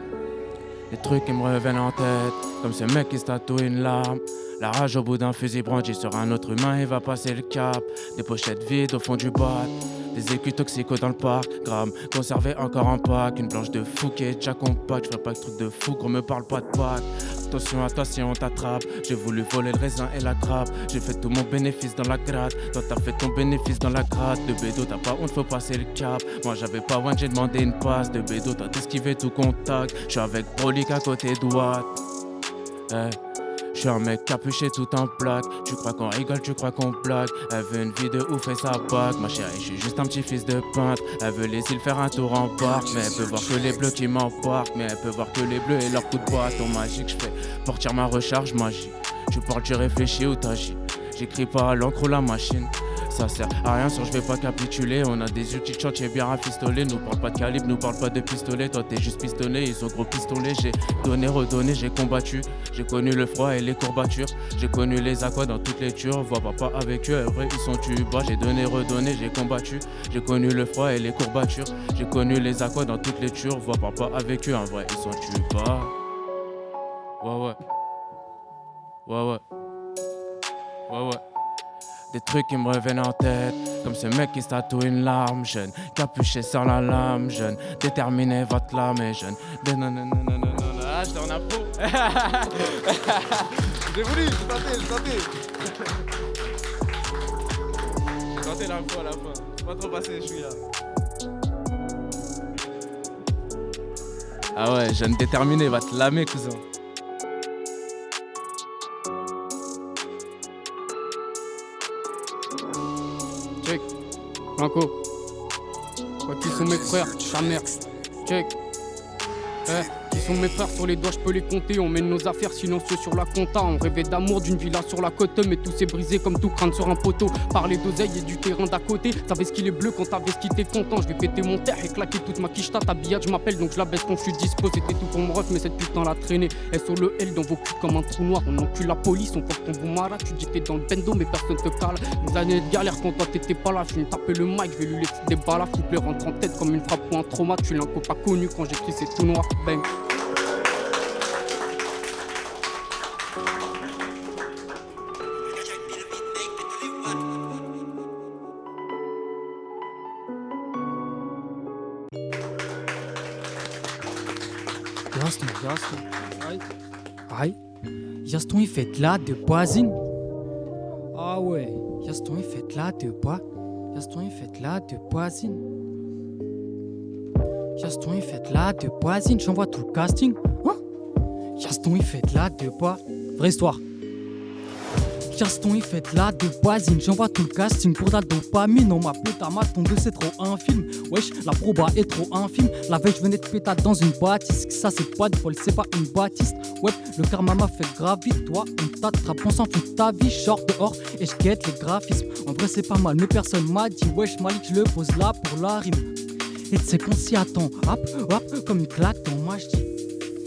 Des trucs qui me reviennent en tête. Comme ce mec qui se tatoue une larme. La rage au bout d'un fusil brandi sur un autre humain et va passer le cap. Des pochettes vides au fond du boîte. Des écus toxicaux dans le parc, grammes conservés encore en pack. Une blanche de fou qui est déjà compacte. Je ferai pas de truc de fou, gros me parle pas de pack. Attention à toi si on t'attrape. J'ai voulu voler le raisin et la grappe. J'ai fait tout mon bénéfice dans la gratte. Toi t'as fait ton bénéfice dans la gratte. De bédo t'as pas honte, faut passer le cap. Moi j'avais pas one, j'ai demandé une passe. De bédo t'as esquivé tout contact. J'suis avec Brolic à côté d'Ouat. Hey. Je suis un mec capuché tout en plaque. Tu crois qu'on rigole, tu crois qu'on blague. Elle veut une vie de ouf et ça bague. Ma chérie, je suis juste un petit fils de peintre. Elle veut les îles faire un tour en barque. Mais elle peut voir que les bleus qui m'embarquent. Mais elle peut voir que les bleus et leur coup de bâton magique. Je fais partir ma recharge magie. Tu parles, tu réfléchis ou t'agis. J'écris pas à l'encre ou la machine. Ça sert à rien, je vais pas capituler. On a des outils de chantier bien rafistolés. Nous parle pas de calibre, nous parle pas de pistolet. Toi t'es juste pistonné, ils sont gros pistolets. J'ai donné, redonné, j'ai combattu. J'ai connu le froid et les courbatures. J'ai connu les aquas dans toutes les tures. Vois papa avec eux, vrai ils sont tubas. J'ai donné, redonné, j'ai combattu. J'ai connu le froid et les courbatures. J'ai connu les aquas dans toutes les tures. Vois papa avec eux, en vrai ils sont tubas. Ouais. Des trucs qui me reviennent en tête, comme ce mec qui se tatoue une larme. Jeune, capuché sans la lame. Jeune, déterminé, va te lamer. Jeune, ah, je t'en approuve. J'ai voulu, j'ai tenté. J'ai tenté l'info à la fin. Pas trop passé, je suis là. Ah ouais, jeune déterminé, va te lamer, cousin. Check. Blanco. Qui sont mes frères, ta mère. Check. Qui sont mes frères sur les doigts, je peux les compter. On mène nos affaires silencieux sur la compta. On rêvait d'amour, d'une villa sur la côte, mais tout s'est brisé comme tout crâne sur un poteau. Parler d'oseille et du terrain d'à côté. T'avais ce qu'il est bleu quand t'avais ce qui t'est content. Je vais péter mon terre et claquer toute ma quicheta. Ta billade, je m'appelle donc je la baisse quand je suis dispo. C'était tout pour mon ref, mais cette putain l'a traîné. SO le L dans vos culs comme un trou noir. On encule la police, on porte ton boumara. Tu dis t'es dans le bendo, mais personne te cale. Des années de galère quand toi t'étais pas là. Je vais me taper le mic, je vais lui laisser des balles. Couplet rentre en tête comme une frappe ou un trauma. Tu l'inco pas connu quand j'écris c'est tout noir. Bang. Yaston il fait de la de boisine. Ah ouais. Yaston il fait de la de bois. Yaston il fait de la de boisine. Yaston il fait de la de boisine. J'envoie tout le casting. Hein? Yaston il fait de la de bois. Vraie histoire. Yaston il fait de la de boisine. J'envoie tout le casting pour de la dopamine. On m'appelle ta mat, ton 2 c'est trop infime. Wesh, la proba est trop infime. La veille je venais de péter dans une bâtisse. Ça c'est pas de vol, c'est pas une bâtisse. Ouais, le karma m'a fait grave vite. Toi, on t'attrape, on s'en fout de ta vie. Short dehors et je guette les graphismes. En vrai c'est pas mal, mais personne m'a dit. Wesh, Malik, je le pose là pour la rime. Et tu sais qu'on s'y attend. Hop, hop, comme une claque dans moi je dis.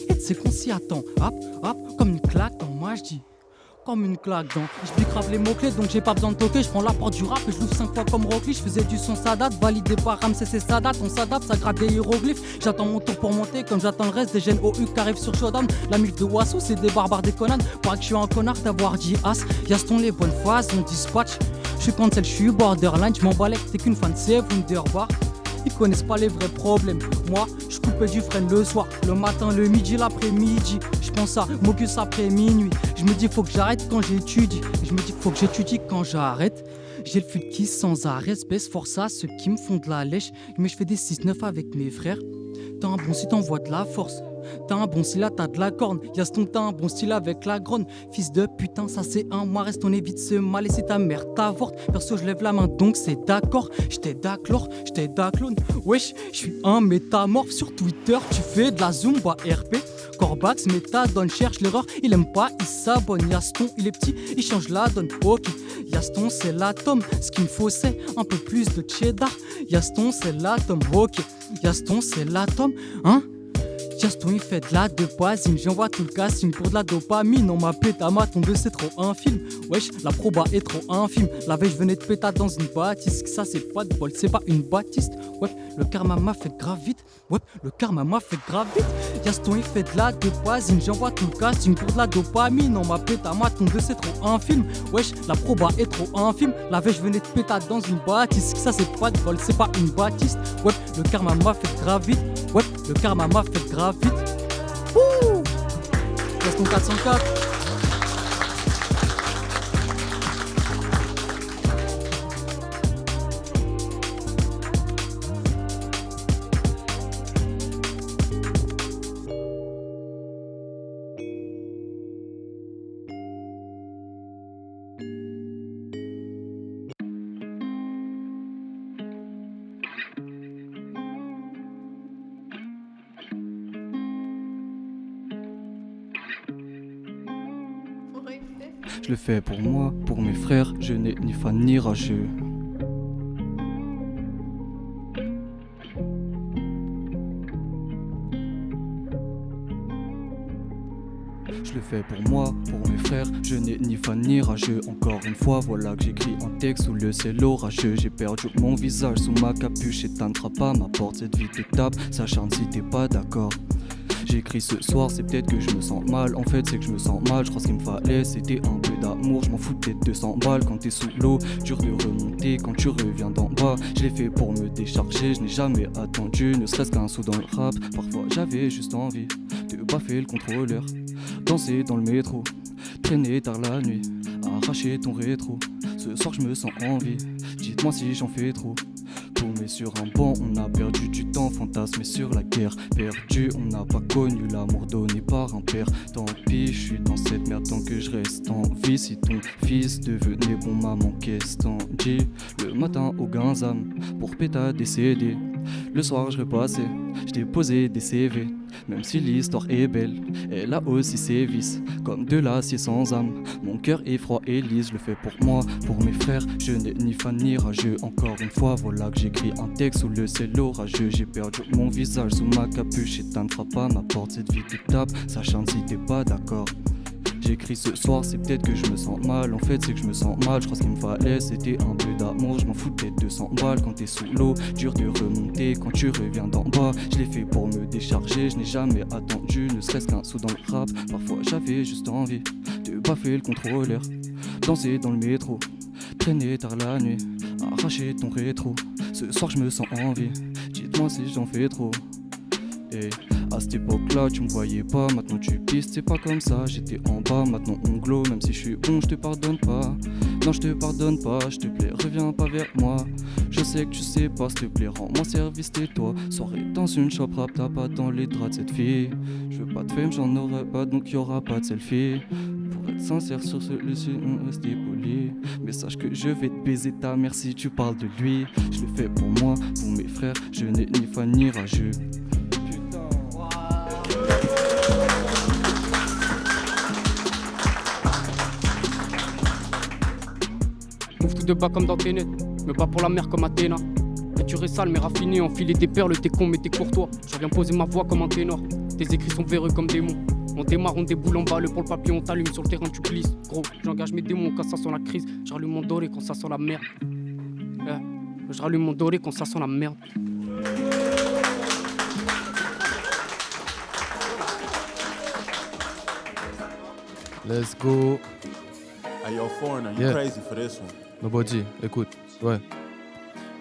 Et tu sais qu'on s'y attend. Hop, hop, comme une claque dans moi je dis. Comme une claque dans. Je grave les mots-clés donc j'ai pas besoin de toquer. Je prends la porte du rap et je l'ouvre 5 fois comme Rockly. Je faisais du son Sadat, validé par Ramsès et Sadat. On s'adapte, ça grave des hiéroglyphes. J'attends mon tour pour monter comme j'attends le reste des gènes OU qui arrivent sur Shodan. La milf de Wassou, c'est des barbares des Conan. Pas que je suis un connard d'avoir dit as. Yaston les bonnes phases, on dispatch. Je suis cancel, je suis borderline. Je m'en balais, t'es qu'une fan, c'est Wunderbar. Ils connaissent pas les vrais problèmes. Moi, je coupais du frein le soir, le matin, le midi, l'après-midi. Je pense à Mogus après minuit. Je me dis faut que j'arrête quand j'étudie. Je me dis faut que j'étudie quand j'arrête. J'ai le fut qui sans arrêt, baisse force à ceux qui me font de la lèche. Mais je fais des 6-9 avec mes frères. T'as un bon si t'envoies de la force. T'as un bon style là, t'as de la corne. Yaston, t'as un bon style avec la gronne. Fils de putain, ça c'est un moi. Reste, on évite ce mal et c'est ta mère t'avorte. Perso, je lève la main donc c'est d'accord. J't'ai d'aclore, j't'ai d'aclone. Wesh, j'suis un métamorphe sur Twitter. Tu fais de la Zumba RP. Corbax, méthadone, cherche l'erreur. Il aime pas, il s'abonne. Yaston, il est petit, il change la donne. Ok, Yaston, c'est l'atome. Ce qu'il me faut, c'est un peu plus de cheddar. Yaston, c'est l'atome. Ok, Yaston, c'est l'atome. Hein? Yaston il fait de la de boisine. J'envoie tout le casting pour de la dopamine. On m'appelle ta mat, ton 2 c'est trop infime. Wesh, la proba est trop infime. La veille je venais de péter dans une bâtisse. Ça c'est pas de bol, c'est pas une bâtisse. Ouais, le karma m'a fait grave vite. Ouais, le karma m'a fait grave vite. Yaston il fait de la de boisine. J'envoie tout le casting pour de la dopamine. On m'appelle ta mat, ton 2 c'est trop infime. Wesh, la proba est trop infime. La veille je venais de péter dans une bâtisse. Ça c'est pas de bol, c'est pas une bâtisse. Ouais, le karma m'a fait grave vite. Ouais, le karma m'a fait grave vite. Ouh, Yaston 404. Je le fais pour moi, pour mes frères, je n'ai ni fan ni rageux. Je le fais pour moi, pour mes frères, je n'ai ni fan ni rageux. Encore une fois, voilà que j'écris en texte sous le ciel orageux. J'ai perdu mon visage sous ma capuche, éteindra pas ma porte, cette vie te tape, s'acharne si t'es pas d'accord. J'écris ce soir, c'est peut-être que je me sens mal. En fait, c'est que je me sens mal. Je crois ce qu'il me fallait, c'était un peu d'amour. Je m'en fous peut-être 200 balles quand t'es sous l'eau. Dur de remonter quand tu reviens d'en bas. Je l'ai fait pour me décharger, je n'ai jamais attendu, ne serait-ce qu'un sou dans le rap. Parfois j'avais juste envie de baffer le contrôleur, danser dans le métro, traîner tard la nuit, arracher ton rétro. Ce soir je me sens en vie, dites-moi si j'en fais trop. Tourné sur un banc, on a perdu du temps, fantasmé sur la guerre. Perdu, on n'a pas connu l'amour donné par un père. Tant pis, je suis dans cette merde tant que je reste en vie. Si ton fils devenait bon, maman, qu'est-ce t'en dis? Le matin au Ganzam, pour péta décédé. Le soir je repassais, je déposais des CV. Même si l'histoire est belle, elle a aussi ses vices. Comme de l'acier sans âme, mon cœur est froid et lisse. Je le fais pour moi, pour mes frères. Je n'ai ni fan ni rageux. Encore une fois, voilà que j'écris un texte sous le ciel orageux. J'ai perdu mon visage sous ma capuche. Et ne frappe pas ma porte, cette vie te tape. Ça chante si t'es pas d'accord. J'écris ce soir, c'est peut-être que je me sens mal. En fait, c'est que je me sens mal. Je crois ce qu'il me fallait, c'était un peu d'amour. Je m'en fous peut-être 200 balles quand t'es sous l'eau. Dur de remonter quand tu reviens d'en bas. Je l'ai fait pour me décharger. Je n'ai jamais attendu, ne serait-ce qu'un sou dans le rap. Parfois, j'avais juste envie de baffer le contrôleur, danser dans le métro, traîner tard la nuit, arracher ton rétro. Ce soir, je me sens en vie. Dites-moi si j'en fais trop. Et à cette époque-là, tu me voyais pas, maintenant tu pistes, c'est pas comme ça. J'étais en bas, maintenant on glow, même si je suis bon, je te pardonne pas. Non, je te pardonne pas, je te plaît, reviens pas vers moi. Je sais que tu sais pas, s'il te plaît, rends-moi service, tais-toi. Soirée dans une shop rap, t'as pas dans les draps de cette fille. Je veux pas de fame, j'en aurai pas, donc y'aura pas de selfie. Pour être sincère sur celui-ci, on reste poli. Mais sache que je vais te baiser ta mère si tu parles de lui. Je le fais pour moi, pour mes frères, je n'ai ni fan ni rageux. Ouvre tout de bas comme dans Ténet, me bats pour la mer comme Athéna. Nature est sale mais raffinée, enfiler des perles, t'es con mais t'es courtois. Je viens poser ma voix comme un ténor, tes écrits sont véreux comme des monts. On démarre, on déboule en bas, le pour le papier, on t'allume, sur le terrain tu glisses. Gros, j'engage mes démons quand ça sent la crise, je rallume mon doré quand ça sent la merde. Je rallume mon doré quand ça sent la merde. Let's go. Hey, yo, Foreigner, you Yeah. crazy for this one. Nobody, écoute, ouais.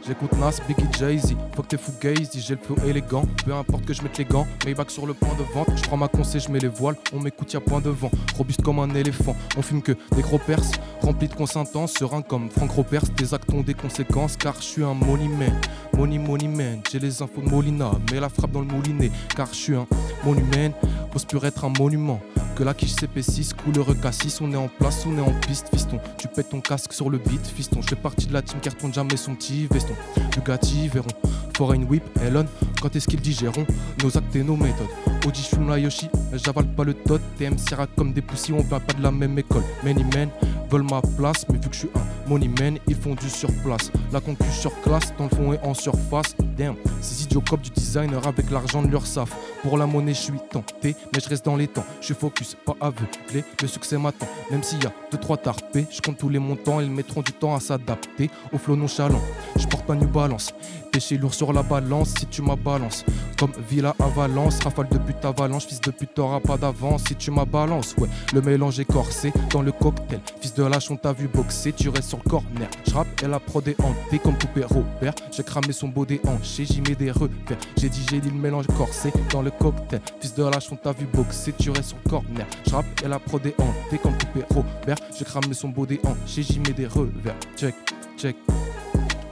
J'écoute Nas, Biggie, Jay-Z, faut que t'es fugazi, j'ai le flow élégant, peu importe que je mette les gants, Maybach sur le point de vente, je prends ma conseil, je mets les voiles, on m'écoute y'a point de vent, robuste comme un éléphant, on fume que des gros perses, remplis de consentance, serein comme Franck Ropers, tes actes ont des conséquences, car je suis un money man, j'ai les infos de Molina, mets la frappe dans le moulinet, car je suis un money man, pose pur être un monument, que la quiche CP6, couleur K6, on est en place, on est en piste, fiston, tu pètes ton casque sur le beat, fiston, je fais partie de la team qui retourne jamais son petit veston. Bugatti, Veyron, Foreign Whip, Elon, quand est-ce qu'ils digéront nos actes et nos méthodes. Audi, je fume la Yoshi, mais j'avale pas le Todd. TM Sierra comme des poussies, on vient pas de la même école. Many men veulent ma place, mais vu que je suis un money man, ils font du surplace. La concu surclasse, dans le fond et en surface. Damn, ces idiots copes du designer avec l'argent de leur saf. Pour la monnaie, je suis tenté, mais je reste dans les temps. Je suis focus, pas aveuglé, le succès m'attend. Même s'il y a 2-3 tarpés, je compte tous les montants, ils mettront du temps à s'adapter au flow nonchalant. Je porte pas New Balance, péché lourd sur la balance si tu m'as balance. Comme Villa à Valence, rafale de pute avalanche, fils de pute t'auras pas d'avance si tu m'as balance. Ouais, le mélange est corsé dans le cocktail. Fils de lâche, on t'a vu boxer, tu restes sur le corner. J'rappe et la prod est hantée comme poupée Robert. J'ai cramé son beau déhanché, j'y mets des repères. J'ai dit le mélange corsé dans le cocktail. Fils de lâche, on t'a vu boxer, tu restes sur le corner. J'rappe et la prod est hantée comme poupée Robert. J'ai cramé son beau déhanché, j'y mets des revers. Check, check.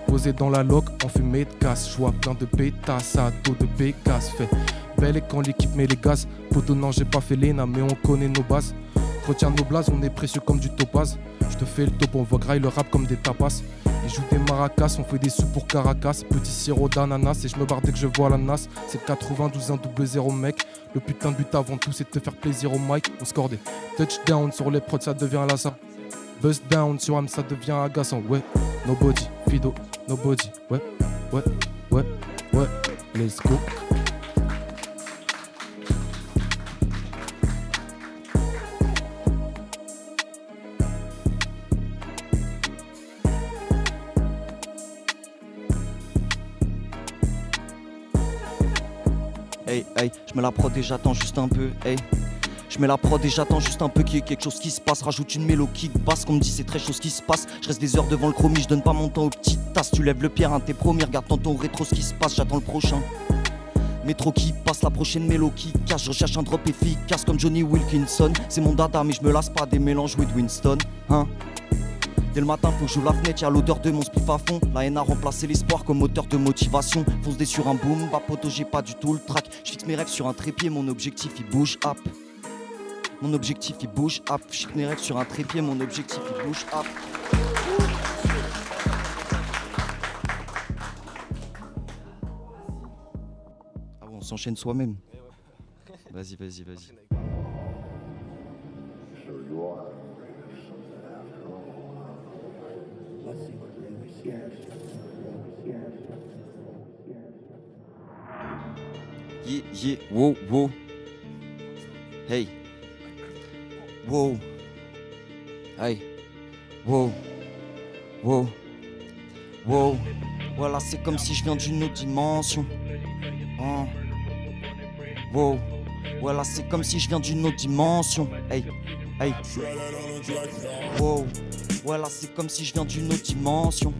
Posé dans la loque, en fumée de casse, joie plein de pétasses, à dos de bécasse, fait belle et quand l'équipe met les gaz. Poto non j'ai pas fait l'ENA mais on connaît nos bases. Retiens nos blazes, on est précieux comme du topaz. Je te fais le top, on voit graille le rap comme des tapas. Ils jouent des maracas, on fait des sous pour Caracas. Petit sirop d'ananas et je me barre dès que je vois la nas. C'est 92 1-0 mec. Le putain de but avant tout c'est de te faire plaisir au mic. On score des touchdowns sur les prods, ça devient lassant. Buzz down sur Am, ça devient agaçant. Ouais, nobody, Fido, nobody. Ouais, ouais, ouais, ouais, let's go. Hey, hey, je mets la prod et j'attends juste un peu, hey. Je mets la prod et j'attends juste un peu qu'il y ait quelque chose qui se passe. Rajoute une mélo qui basse, qu'on me dit c'est très chose qui se passe. Je reste des heures devant le chromie, je donne pas mon temps aux petites tasses. Tu lèves le pierre, hein, t'es promis, regarde tantôt au rétro ce qui se passe, j'attends le prochain. Métro qui passe, la prochaine mélo qui cache. Je recherche un drop efficace comme Johnny Wilkinson. C'est mon dada mais je me lasse pas des mélanges with Winston, hein. Dès le matin faut que j'ouvre la fenêtre, y'a l'odeur de mon spliff à fond. La haine a remplacé l'espoir comme moteur de motivation. Fonce des sur un boom, bah poto j'ai pas du tout le track. Je fixe mes rêves sur un trépied, mon objectif il bouge up. Mon objectif il bouge up. Je fixe mes rêves sur un trépied, mon objectif il bouge up. Ah bon, on s'enchaîne soi-même. Vas-y. Yeah, wow. Hey. Wow. Hey. Wow. Voilà, c'est comme si je viens d'une autre dimension. Wow. Voilà, c'est comme si je viens d'une autre dimension. Hey. Wow. Voilà, c'est comme si je viens d'une autre dimension.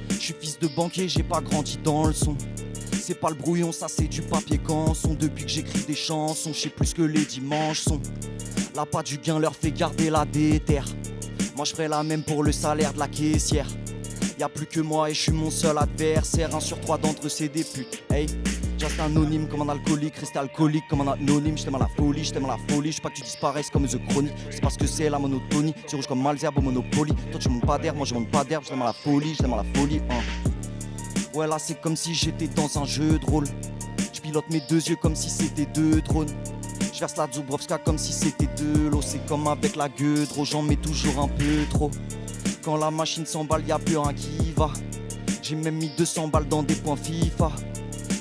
Je suis fils de banquier, j'ai pas grandi dans le son. C'est pas le brouillon, ça c'est du papier canson. Depuis que j'écris des chansons, je sais plus que les dimanches sont. La patte du gain leur fait garder la déterre. Moi je ferai la même pour le salaire de la caissière. Y'a plus que moi et je suis mon seul adversaire. 1 sur 3 d'entre eux c'est des putes. Hey, just anonyme comme un alcoolique, resté alcoolique comme un anonyme. J't'aime à la folie, j'suis pas que tu disparaisses comme The Chronique. Je sais pas ce que c'est la monotonie, c'est rouge comme Malzerbe au Monopoly. Toi tu montes pas d'air, moi je monte pas d'herbe. J't'aime à la folie, Ouais là c'est comme si j'étais dans un jeu de rôle. Je pilote mes 2 yeux comme si c'était 2 drones. Je verse la Zubrovska comme si c'était de l'eau. C'est comme avec la gueule, j'en mets toujours un peu trop. Quand la machine s'emballe, y'a plus rien qui va. J'ai même mis 200 balles dans des points FIFA.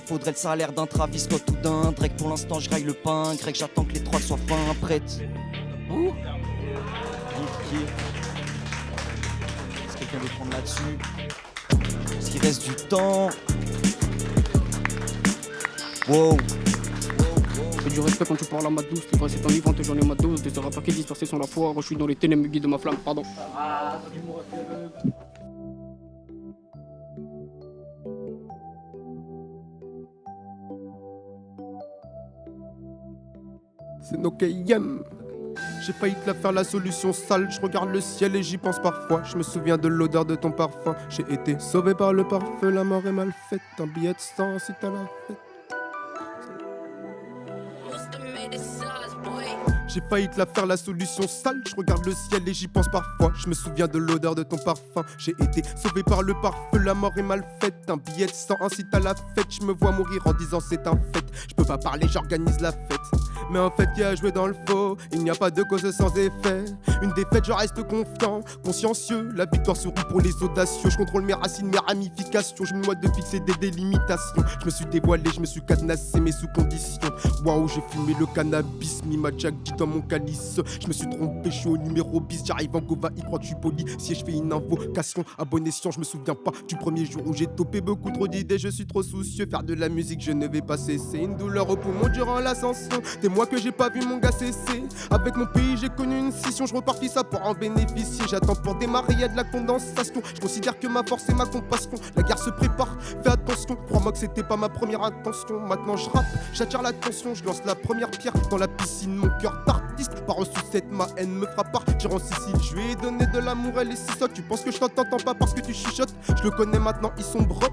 Faudrait le salaire d'un Travis Scott ou d'un Drake. Pour l'instant je raille le pain grec, j'attends que les 3 soient fin prêtes. Est-ce que quelqu'un veut prendre là-dessus? Est-ce qu'il reste du temps? Wow. Fais du respect quand tu parles à ma douce. Les vrais c'est en vivant, j'en ai ma dose. Des rappeurs qui dispersés sans la foi. Je suis dans les ténèbres, me guide de ma flamme, pardon. C'est nos KM. J'ai failli te la faire la solution sale. Je regarde le ciel et j'y pense parfois. Je me souviens de l'odeur de ton parfum. J'ai été sauvé par le parfum. La mort est mal faite. Un billet de 100 si t'as la fête. J'ai failli te la faire la solution sale. Je regarde le ciel et j'y pense parfois. Je me souviens de l'odeur de ton parfum. J'ai été sauvé par le parfum. La mort est mal faite. Un billet de 100 incite à la fête. Je me vois mourir en disant c'est un fait. Je peux pas parler, j'organise la fête. Mais en fait, y a joué dans le faux. Il n'y a pas de cause sans effet. Une défaite, je reste confiant, consciencieux. La victoire sourit pour les audacieux. Je contrôle mes racines, mes ramifications. Je me noie de fixer des délimitations. Je me suis dévoilé, je me suis cadenassé, mais sous condition. Waouh, j'ai fumé le cannabis, mis ma Jack D dans mon calice. Je me suis trompé, je suis au numéro bis. J'arrive en Gova, il croit que je suis poli. Si je fais une invocation à bon escient, je me souviens pas du premier jour où j'ai topé beaucoup trop d'idées. Je suis trop soucieux, faire de la musique, je ne vais pas cesser. Une douleur au poumon durant l'ascension. Des mois que j'ai pas vu mon gars cesser. Avec mon pays, j'ai connu une scission. Je repartis ça pour en bénéficier. J'attends pour démarrer, y'a de la condensation. Je considère que ma force et ma compassion. La guerre se prépare, fais attention. Crois-moi que c'était pas ma première intention. Maintenant je rappe, j'attire l'attention. Je lance la première pierre dans la piscine. Mon cœur d'artiste, par reçu cette ma haine me fera partir en Sicile. Je lui ai donné de l'amour, elle est si sotte. Tu penses que je t'entends pas parce que tu chuchotes. Je le connais maintenant, ils sont bros.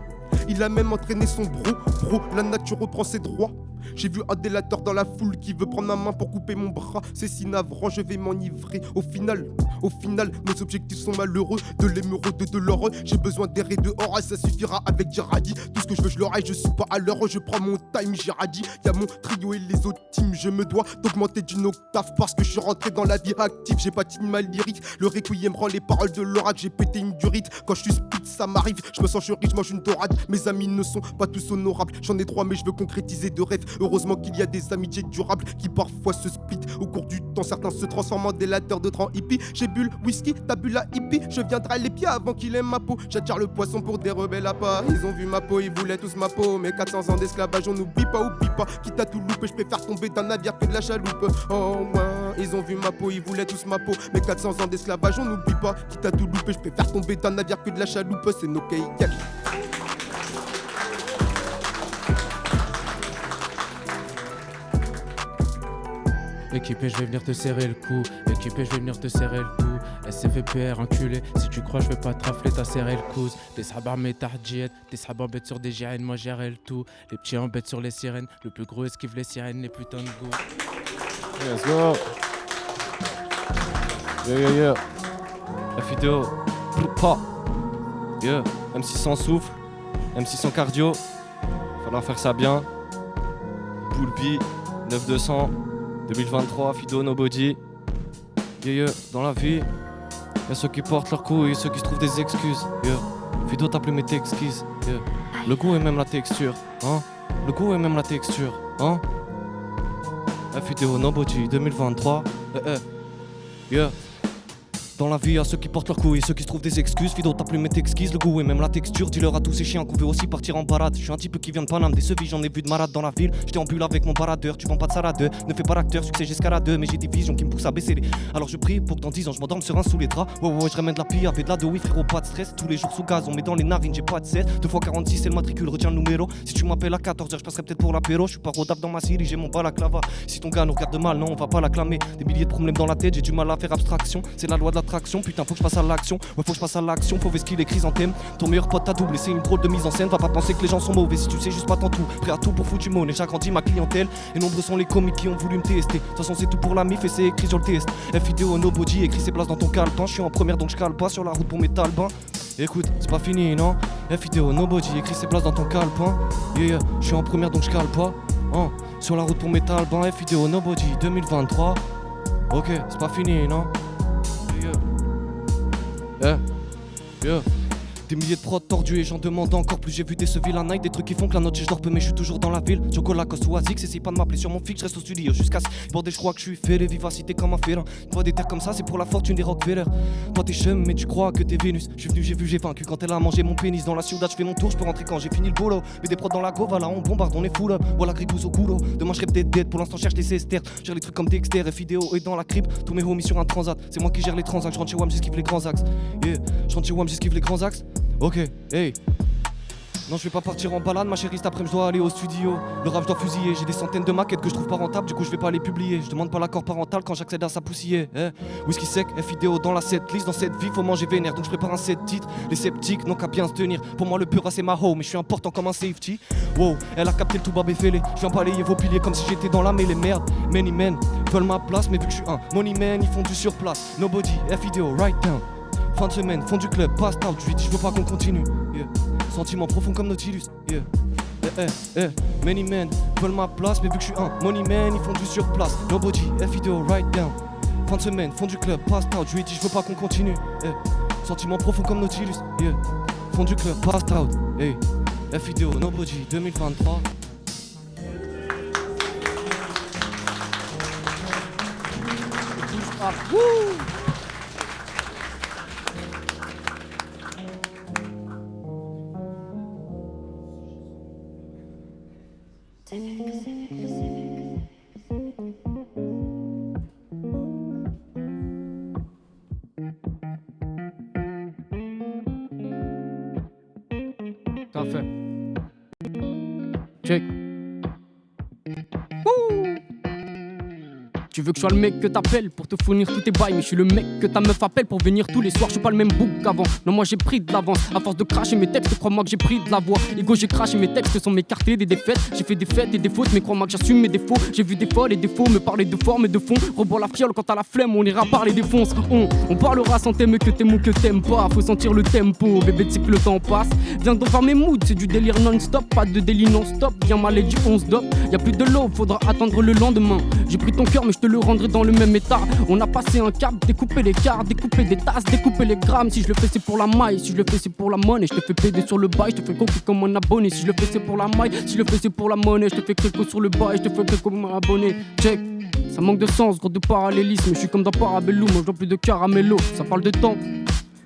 Il a même entraîné son bro, la nature reprend ses droits. J'ai vu un délateur dans la foule qui veut prendre ma main pour couper mon bras. C'est si navrant, je vais m'enivrer. Au final, nos objectifs sont malheureux. De l'émeraude, de l'or, j'ai besoin d'air et dehors. Et ça suffira avec Jiradi. Tout ce que je veux, je l'aurai, je suis pas à l'heure. Je prends mon time, Jiradi. Y'a mon trio et les autres teams. Je me dois d'augmenter d'une octave parce que je suis rentré dans la vie active. J'ai pas tenu ma lyrique. Le requiem rend les paroles de l'oracle. J'ai pété une durite. Quand je suis speed, ça m'arrive. Je me sens chéri, je mange une dorade. Mes amis ne sont pas tous honorables. J'en ai 3, mais je veux concrétiser de rêves. Heureusement qu'il y a des amitiés durables qui parfois se split. Au cours du temps, certains se transforment en délateurs, d'autres en hippies. J'ai bu le whisky, t'as bu la hippie. Je viendrai les pieds avant qu'il aime ma peau. J'attire le poisson pour des rebelles à part. Ils ont vu ma peau, ils voulaient tous ma peau. Mais 400 ans d'esclavage, on n'oublie pas, oublie pas. Quitte à tout louper, je préfère tomber d'un navire que de la chaloupe. Oh ouais, ils ont vu ma peau, ils voulaient tous ma peau. Mais 400 ans d'esclavage, on n'oublie pas. Quitte à tout louper, je préfère tomber d'un navire que de la chaloupe. C'est no cake. Équipé, je vais venir te serrer le cou. Équipé, je vais venir te serrer le cou. SCVPR, enculé. Si tu crois, je vais pas te rafler, t'as serré le coude. Des sabards métardiètes, des sabards bêtes sur des GN, moi gérais le tout. Les petits embêtes sur les sirènes. Le plus gros esquive les sirènes, les putains de go. Let's go. Yeah. La vidéo. Pas. Yeah. MC sans souffle. MC sans cardio. Faudra faire ça bien. Poulpi. 9200. 2023, Fido, Nobody. Yeah, dans la vie, y'a ceux qui portent leur coup et ceux qui se trouvent des excuses. Yeah. Fido, t'as plus mes excuses. Yeah. Le goût et même la texture. Hein? Le goût et même la texture. Hein? Fido, Nobody, 2023. Yeah. Dans la vie, y'a ceux qui portent leur coup et ceux qui se trouvent des excuses. Fido, t'as plus mes exquises, le goût et même la texture. Dis-leur à tous ces chiens qu'on veut aussi partir en parade. Je suis un type qui vient de Paname, des sevilles, j'en ai vu de malades dans la ville. J'étais en bulle avec mon baradeur, tu vends pas de salade. Ne fais pas l'acteur, succès j'escaladeux. Mais j'ai des visions qui me poussent à baisser les. Alors je prie pour que dans 10 ans je m'endorme serein sous les draps. Ouais, je ramène de la pille avec de la deux, oui frérot, pas de stress. Tous les jours sous gaz, on met dans les narines, j'ai pas de 7. 2x46, c'est le matricule, retiens le numéro. Si tu m'appelles à 14h, je passerai peut-être pour l'apéro. Je suis pas rodable dans ma série, j'ai mon balaclava. Si ton gars nous regarde mal, non, on va pas l'acclamer. Des milliers de problèmes dans la tête, j'ai du mal à faire abstraction. C'est la loi de l'attraction, putain, faut que je passe à l'action. Ouais, faut que je passe à l'action, faut qu'il les chrysanthèmes. Ton meilleur pote t'a doublé, c'est une drôle de mise en scène. Va pas penser que les gens sont mauvais si tu sais juste pas tant tout. Prêt à tout pour foutre du monnaie, j'agrandis ma clientèle. Et nombreux sont les comiques qui ont voulu me tester. De toute façon, c'est tout pour la mif et c'est écrit sur le test. FIDO, Nobody, écrit ses places dans ton calepin. Je suis en première donc je cale pas sur la route pour mes talbins. Écoute, c'est pas fini, non? FIDO, Nobody, écrit ses places dans ton calepin. Yeah, je suis en première donc je cale pas. Sur la route pour mes talbins. FIDO, Nobody, 2023. Ok, c'est pas fini, non? Yeah. Des milliers de prods tordus et j'en demande encore plus. J'ai vu des sevilles à night, des trucs qui font que la note je dors peu mais je suis toujours dans la ville. Chocolat, Coste ou Azix, essaye pas de m'appeler sur mon fixe, je reste au studio jusqu'à bordel, je crois que je suis fait les vivacités comme un félin. Une fois des terres comme ça, c'est pour la fortune des Rockefeller. Toi t'es chum mais tu crois que t'es Vénus. Je suis venu, j'ai vu, j'ai vaincu quand elle a mangé mon pénis. Dans la ciudad, je fais mon tour, je peux rentrer quand j'ai fini le boulot. Mais des prods dans la go, voilà, on bombarde, on est full up. Voilà, gribouze au coulo. Demain je rêve d'être dead, pour l'instant cherche des esters. Gère les trucs comme Dexter, FIDO et dans la crib. Tous mes homies sur un transat, c'est moi qui gère les transacts. Je rentre chez WAM, j'esquive les grands axes. Yeah, je rentre chez WAM, j'esquive les grands axes. Ok, hey. Non, je vais pas partir en balade, ma chérie, cet après je dois aller au studio. Le rap, je dois fusiller, j'ai des centaines de maquettes que je trouve pas rentables, du coup je vais pas les publier. Je demande pas l'accord parental quand j'accède à sa poussière. Whisky sec, FIDO dans la setlist, dans cette vie faut manger vénère, donc je prépare un set titre. Les sceptiques n'ont qu'à bien se tenir. Pour moi, le pur c'est ma hoe, mais je suis important comme un safety. Wow, elle a capté le tout babé fêlé. Je viens balayer vos piliers comme si j'étais dans la mêlée. Merde, many men veulent ma place, mais vu que je suis un money man, ils font du surplace. Nobody, FIDO, right down. Fin de semaine, fond du club, passed out, je lui dis je veux pas qu'on continue. Yeah. Sentiment profond comme Nautilus. Yeah. Many men veulent ma place, mais vu que je suis un money man, ils font du surplace. Nobody, FIDO, right down. Fin de semaine, fond du club, passed out, je lui dis je veux pas qu'on continue. Yeah. Sentiment profond comme Nautilus. Yeah. Fond du club, passed out. Hey. FIDO, Nobody, 2023. Woo! Ça fait. Check. Wouh! Tu veux que je sois le mec que t'appelles pour te fournir tous tes bails, mais je suis le mec que ta meuf appelle pour venir tous les soirs. Je suis pas le même bouc qu'avant. Non, moi j'ai pris de l'avance. À force de cracher mes textes, crois-moi que j'ai pris de la voix. Ego, j'ai craché mes textes, sont m'écarter des défaites. J'ai fait des fêtes et des fautes, mais crois-moi que j'assume mes défauts. J'ai vu des folles et des faux, me parler de forme et de fond. Rebois la fiole quand t'as la flemme, on ira parler des fonces. On parlera sans thème que t'aimes ou que t'aimes pas. Faut sentir le tempo, bébé, tu sais que le temps passe. Viens donc voir mes moods, c'est du délire non-stop. Pas de délit non-stop, bien mal et du 11 dop. Y'a plus de l'eau, faudra attendre le lendemain. J'ai pris ton cœur, mais je te le rendrait dans le même état. On a passé un cap, découper les cartes, découper des tasses, découper les grammes. Si je le fais c'est pour la maille, si je le fais c'est pour la monnaie. Je te fais péder sur le bail, je te fais coquer comme un abonné. Si je le fais c'est pour la maille, si je le fais c'est pour la monnaie. Je te fais créco sur le bail, je te fais créco comme un abonné. Check. Ça manque de sens, gros de parallélisme. Je suis comme dans Parabellum, moi je plus de caramello. Ça parle de temps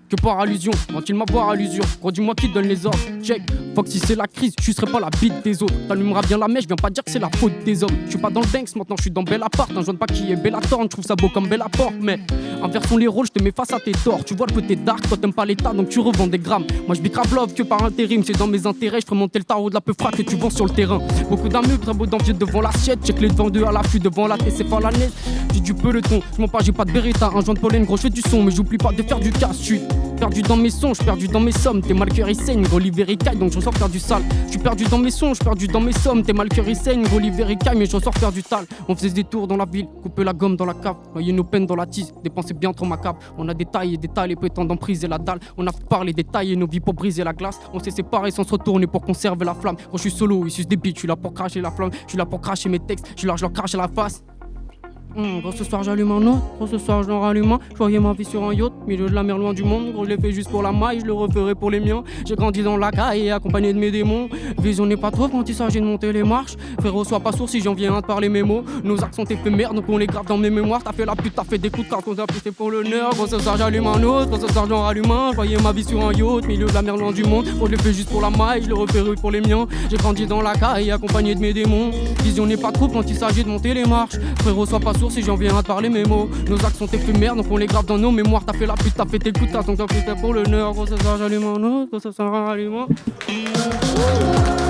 que par allusion, vont-ils m'avoir à l'usure? Gros dis-moi qui donne les ordres, check. Fuck si c'est la crise, je serai pas la bite des autres. T'allumeras bien la mèche, viens pas dire que c'est la faute des hommes. Je suis pas dans le Banks, maintenant je suis dans Bella Part. Un joint pas qui est Bella Thorne, je trouve ça beau comme Bella Porte. Mais inversons les rôles, je te mets face à tes torts. Tu vois le côté dark, toi t'aimes pas l'état donc tu revends des grammes. Moi je vis grave love que par intérim, c'est dans mes intérêts. Je ferai monter le tarot de la peu frappe que tu vends sur le terrain. Beaucoup d'amour, très beau d'envie devant l'assiette. Check les vendeurs à l'affût devant la tête, c'est pas la neige. J'ai du peloton, je m'en pas, j'ai pas de Beretta. Un joint de pollen, gros je fais du son, mais j'oublie pas de faire du casse. Je suis perdu dans mes songes, perdu dans mes sommes. T'es mal cœur, il saigne, gros l'hiver caille, donc je ressors faire du sale. Je suis perdu dans mes songes, perdu dans mes sommes. T'es mal cœur, il saigne, gros l'hiver caille, mais je ressors faire du sale. On faisait des tours dans la ville, couper la gomme dans la cave, noyer nos peines dans la tise, dépenser bien trop macabre. On a détaillé, les prétendants d'emprise et la dalle. On a parlé, détaillé nos vies pour briser la glace. On s'est séparés sans se retourner pour conserver la flamme. Quand je suis solo, ils sucent des bites, je suis là pour cracher la flamme. Je suis là pour cracher mes textes, je leur crache à la face. Gros ce soir j'allume un autre, gros ce soir j'en rallume un. Je voyais ma vie sur un yacht, milieu de la mer loin du monde. Gros je l'ai fait juste pour la maille, je le referai pour les miens. J'ai grandi dans la caille accompagné de mes démons. Vision n'est pas trop quand il s'agit de monter les marches. Frérot sois pas sourd si j'en viens à te parler mes mots. Nos actes sont éphémères donc on les grave dans mes mémoires. T'as fait la pute, t'as fait des coups de carte, on t'a poussé pour l'honneur. Gros ce soir j'allume un autre, gros ce soir j'en rallume un. Je voyais ma vie sur un yacht, milieu de la mer loin du monde. Gros je l'ai fait juste pour la maille, je le referai pour les miens. J'ai grandi dans la caille accompagné de mes démons. Vision n'est pas trop quand il s'agit de monter les marches. Frérot sois pas sourd si j'en viens à te parler mes mots. Nos actes sont éphémères donc on les grave dans nos mémoires. T'as fait la pute, t'as fait tes coups de carte, donc t'as fait pour l'honneur. Gros ce soir j'allume un autre, gros ce soir j'en rallume un.